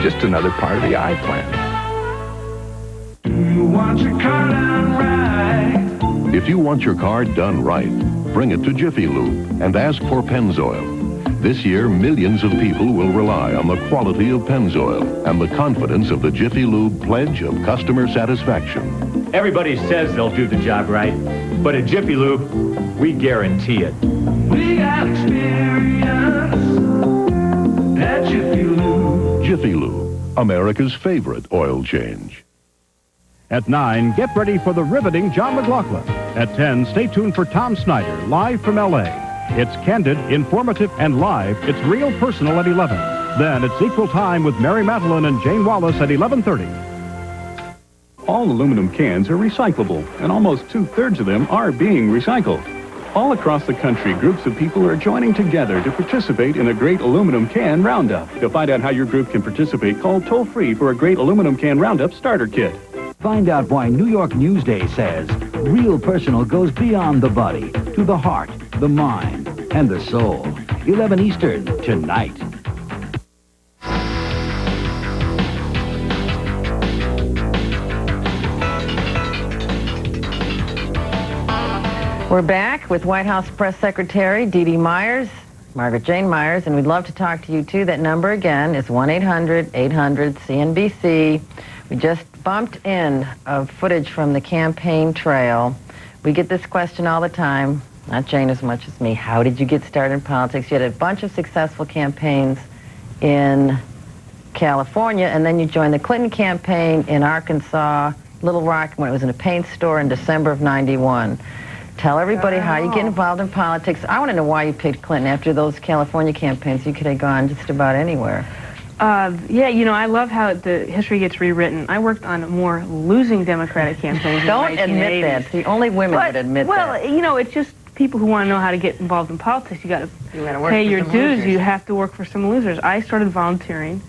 Just another part of the I plan. You want your car done right. If you want your car done right, bring it to Jiffy Lube and ask for Pennzoil. This year, millions of people will rely on the quality of Pennzoil and the confidence of the Jiffy Lube pledge of customer satisfaction. Everybody says they'll do the job right, but at Jiffy Lube, we guarantee it. We got experience at Jiffy Lube. Jiffy Lube, America's favorite oil change. At 9, get ready for the riveting John McLaughlin. At 10, stay tuned for Tom Snyder, live from L.A. It's candid, informative, and live. It's real personal at 11. Then it's Equal Time with Mary Madeline and Jane Wallace at 11:30. All aluminum cans are recyclable, and almost 2/3 of them are being recycled. All across the country, groups of people are joining together to participate in a Great Aluminum Can Roundup. To find out how your group can participate, call toll-free for a Great Aluminum Can Roundup starter kit. Find out why New York Newsday says real personal goes beyond the body, to the heart, the mind, and the soul. 11 Eastern, tonight. We're back with White House Press Secretary Dee Dee Myers, Margaret Jane Myers, and we'd love to talk to you too. That number again is 1-800-800-CNBC. We just bumped in of footage from the campaign trail. We get this question all the time, not Jane as much as me. How did you get started in politics? You had a bunch of successful campaigns in California, and then you joined the Clinton campaign in Arkansas, Little Rock, when it was in a paint store in December of '91. Tell everybody how you get involved in politics. I want to know why you picked Clinton after those California campaigns. You could have gone just about anywhere. Yeah, you know, I love how the history gets rewritten. I worked on more losing Democratic campaigns. Don't admit that. The only women would admit that. Well, you know, it's just people who want to know how to get involved in politics. You got to pay your dues. Losers. You have to work for some losers. I started volunteering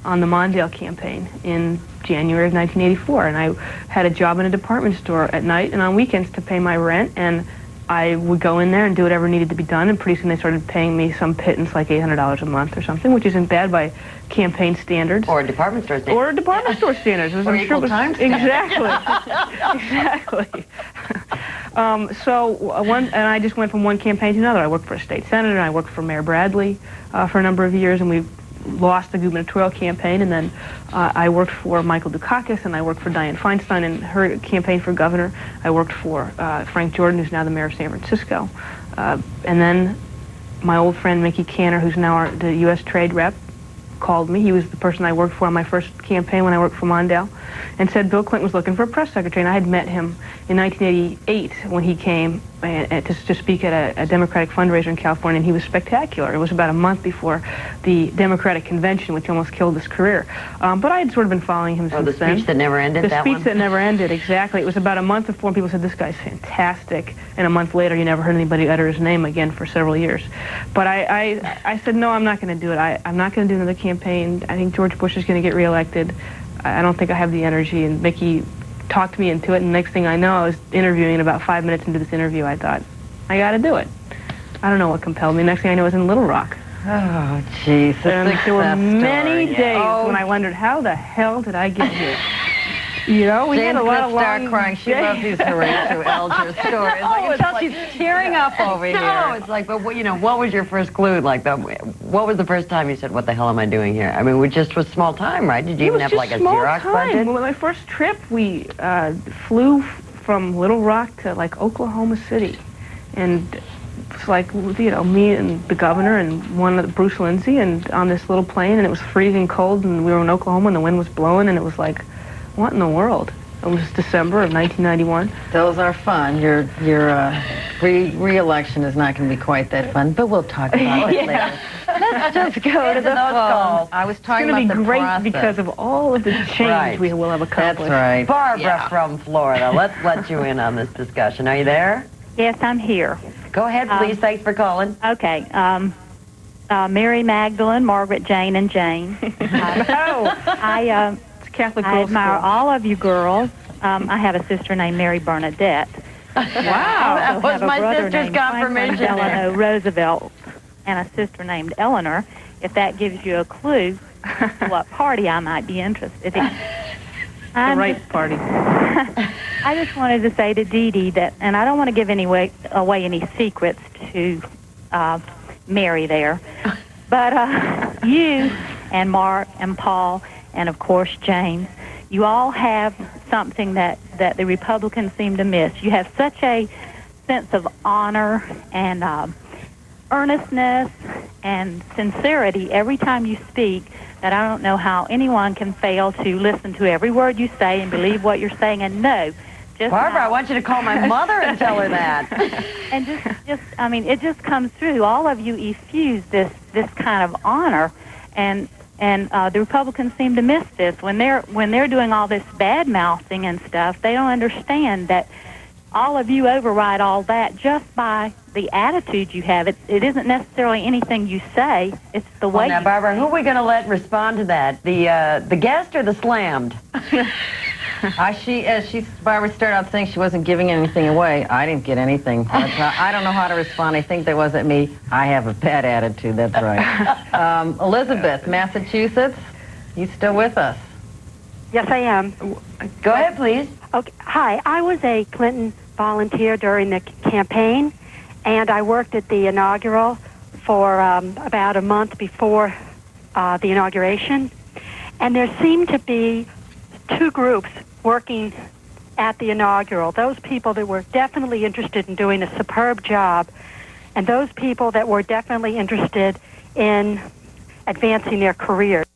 on the Mondale campaign in January of 1984, and I had a job in a department store at night and on weekends to pay my rent, and I would go in there and do whatever needed to be done, and pretty soon they started paying me some pittance, like $800 a month or something, which isn't bad by campaign standards. Or department store standards. Or department store standards. Or equal time standards. Exactly. And I just went from one campaign to another. I worked for a state senator, and I worked for Mayor Bradley for a number of years, and we lost the gubernatorial campaign, and then I worked for Michael Dukakis, and I worked for Dianne Feinstein in her campaign for governor. I worked for Frank Jordan, who's now the mayor of San Francisco. And then my old friend Mickey Cantor, who's now the U.S. trade rep, called me. He was the person I worked for on my first campaign when I worked for Mondale, and said Bill Clinton was looking for a press secretary. And I had met him in 1988 when he came to speak at a Democratic fundraiser in California, and he was spectacular. It was about a month before the Democratic convention, which almost killed his career. But I had sort of been following him since then. The speech that never ended, that one? The speech that never ended, exactly. It was about a month before people said, this guy's fantastic, and a month later you never heard anybody utter his name again for several years. But I said, no, I'm not going to do it. I'm not going to do another campaign. I think George Bush is going to get reelected. I don't think I have the energy, and Mickey talked me into it, and next thing I know, I was interviewing, and about 5 minutes into this interview, I thought, I got to do it. I don't know what compelled me. Next thing I know, I was in Little Rock. Oh, jeez. And there were many days when I wondered, how the hell did I get here? You know, we had a lot of long crying. She loves these Horatio Alger stories. I can tell she's tearing up over here. No, it's like, but you know, what was your first clue? Like, what was the first time you said, "What the hell am I doing here"? I mean, we just was small time, right? Did you even have like a Xerox budget? Well, my first trip, we flew from Little Rock to like Oklahoma City, and it's like, you know, me and the governor and Bruce Lindsay, and on this little plane, and it was freezing cold, and we were in Oklahoma, and the wind was blowing, and it was like, what in the world? It was December of 1991. Those are fun. Your re-election is not going to be quite that fun, but we'll talk about it later. Let's just go to the phone. I was talking about the process. It's going to be great because of all of the change we will have accomplished. That's right. Barbara from Florida, let's let you in on this discussion. Are you there? Yes, I'm here. Go ahead, please. Thanks for calling. Okay. Mary Magdalene, Margaret Jane, and Jane. Catholic I admire all of you girls. I have a sister named Mary Bernadette. Wow, that was my sister's confirmation. Delano Roosevelt, and a sister named Eleanor. If that gives you a clue to what party I might be interested in. the right party. I just wanted to say to Dee Dee that, and I don't want to give away any secrets to Mary there, but you and Mark and Paul and, of course, James, you all have something that the Republicans seem to miss. You have such a sense of honor and earnestness and sincerity every time you speak that I don't know how anyone can fail to listen to every word you say and believe what you're saying and know. Barbara, I want you to call my mother and tell her that. And I mean, it just comes through. All of you effuse this kind of honor, and the Republicans seem to miss this when they're doing all this bad mouthing and stuff. They don't understand that all of you override all that just by the attitude you have. It isn't necessarily anything you say. It's the way. Now, Barbara, who are we going to let respond to that? The guest or the slammed? Barbara started out saying she wasn't giving anything away. I didn't get anything. I don't know how to respond. I think that wasn't me. I have a bad attitude, that's right. Elizabeth, Massachusetts, you still with us? Yes, I am. Go ahead, please. Okay. Hi, I was a Clinton volunteer during the campaign, and I worked at the inaugural for about a month before the inauguration, and there seemed to be two groups working at the inaugural. Those people that were definitely interested in doing a superb job, and those people that were definitely interested in advancing their careers.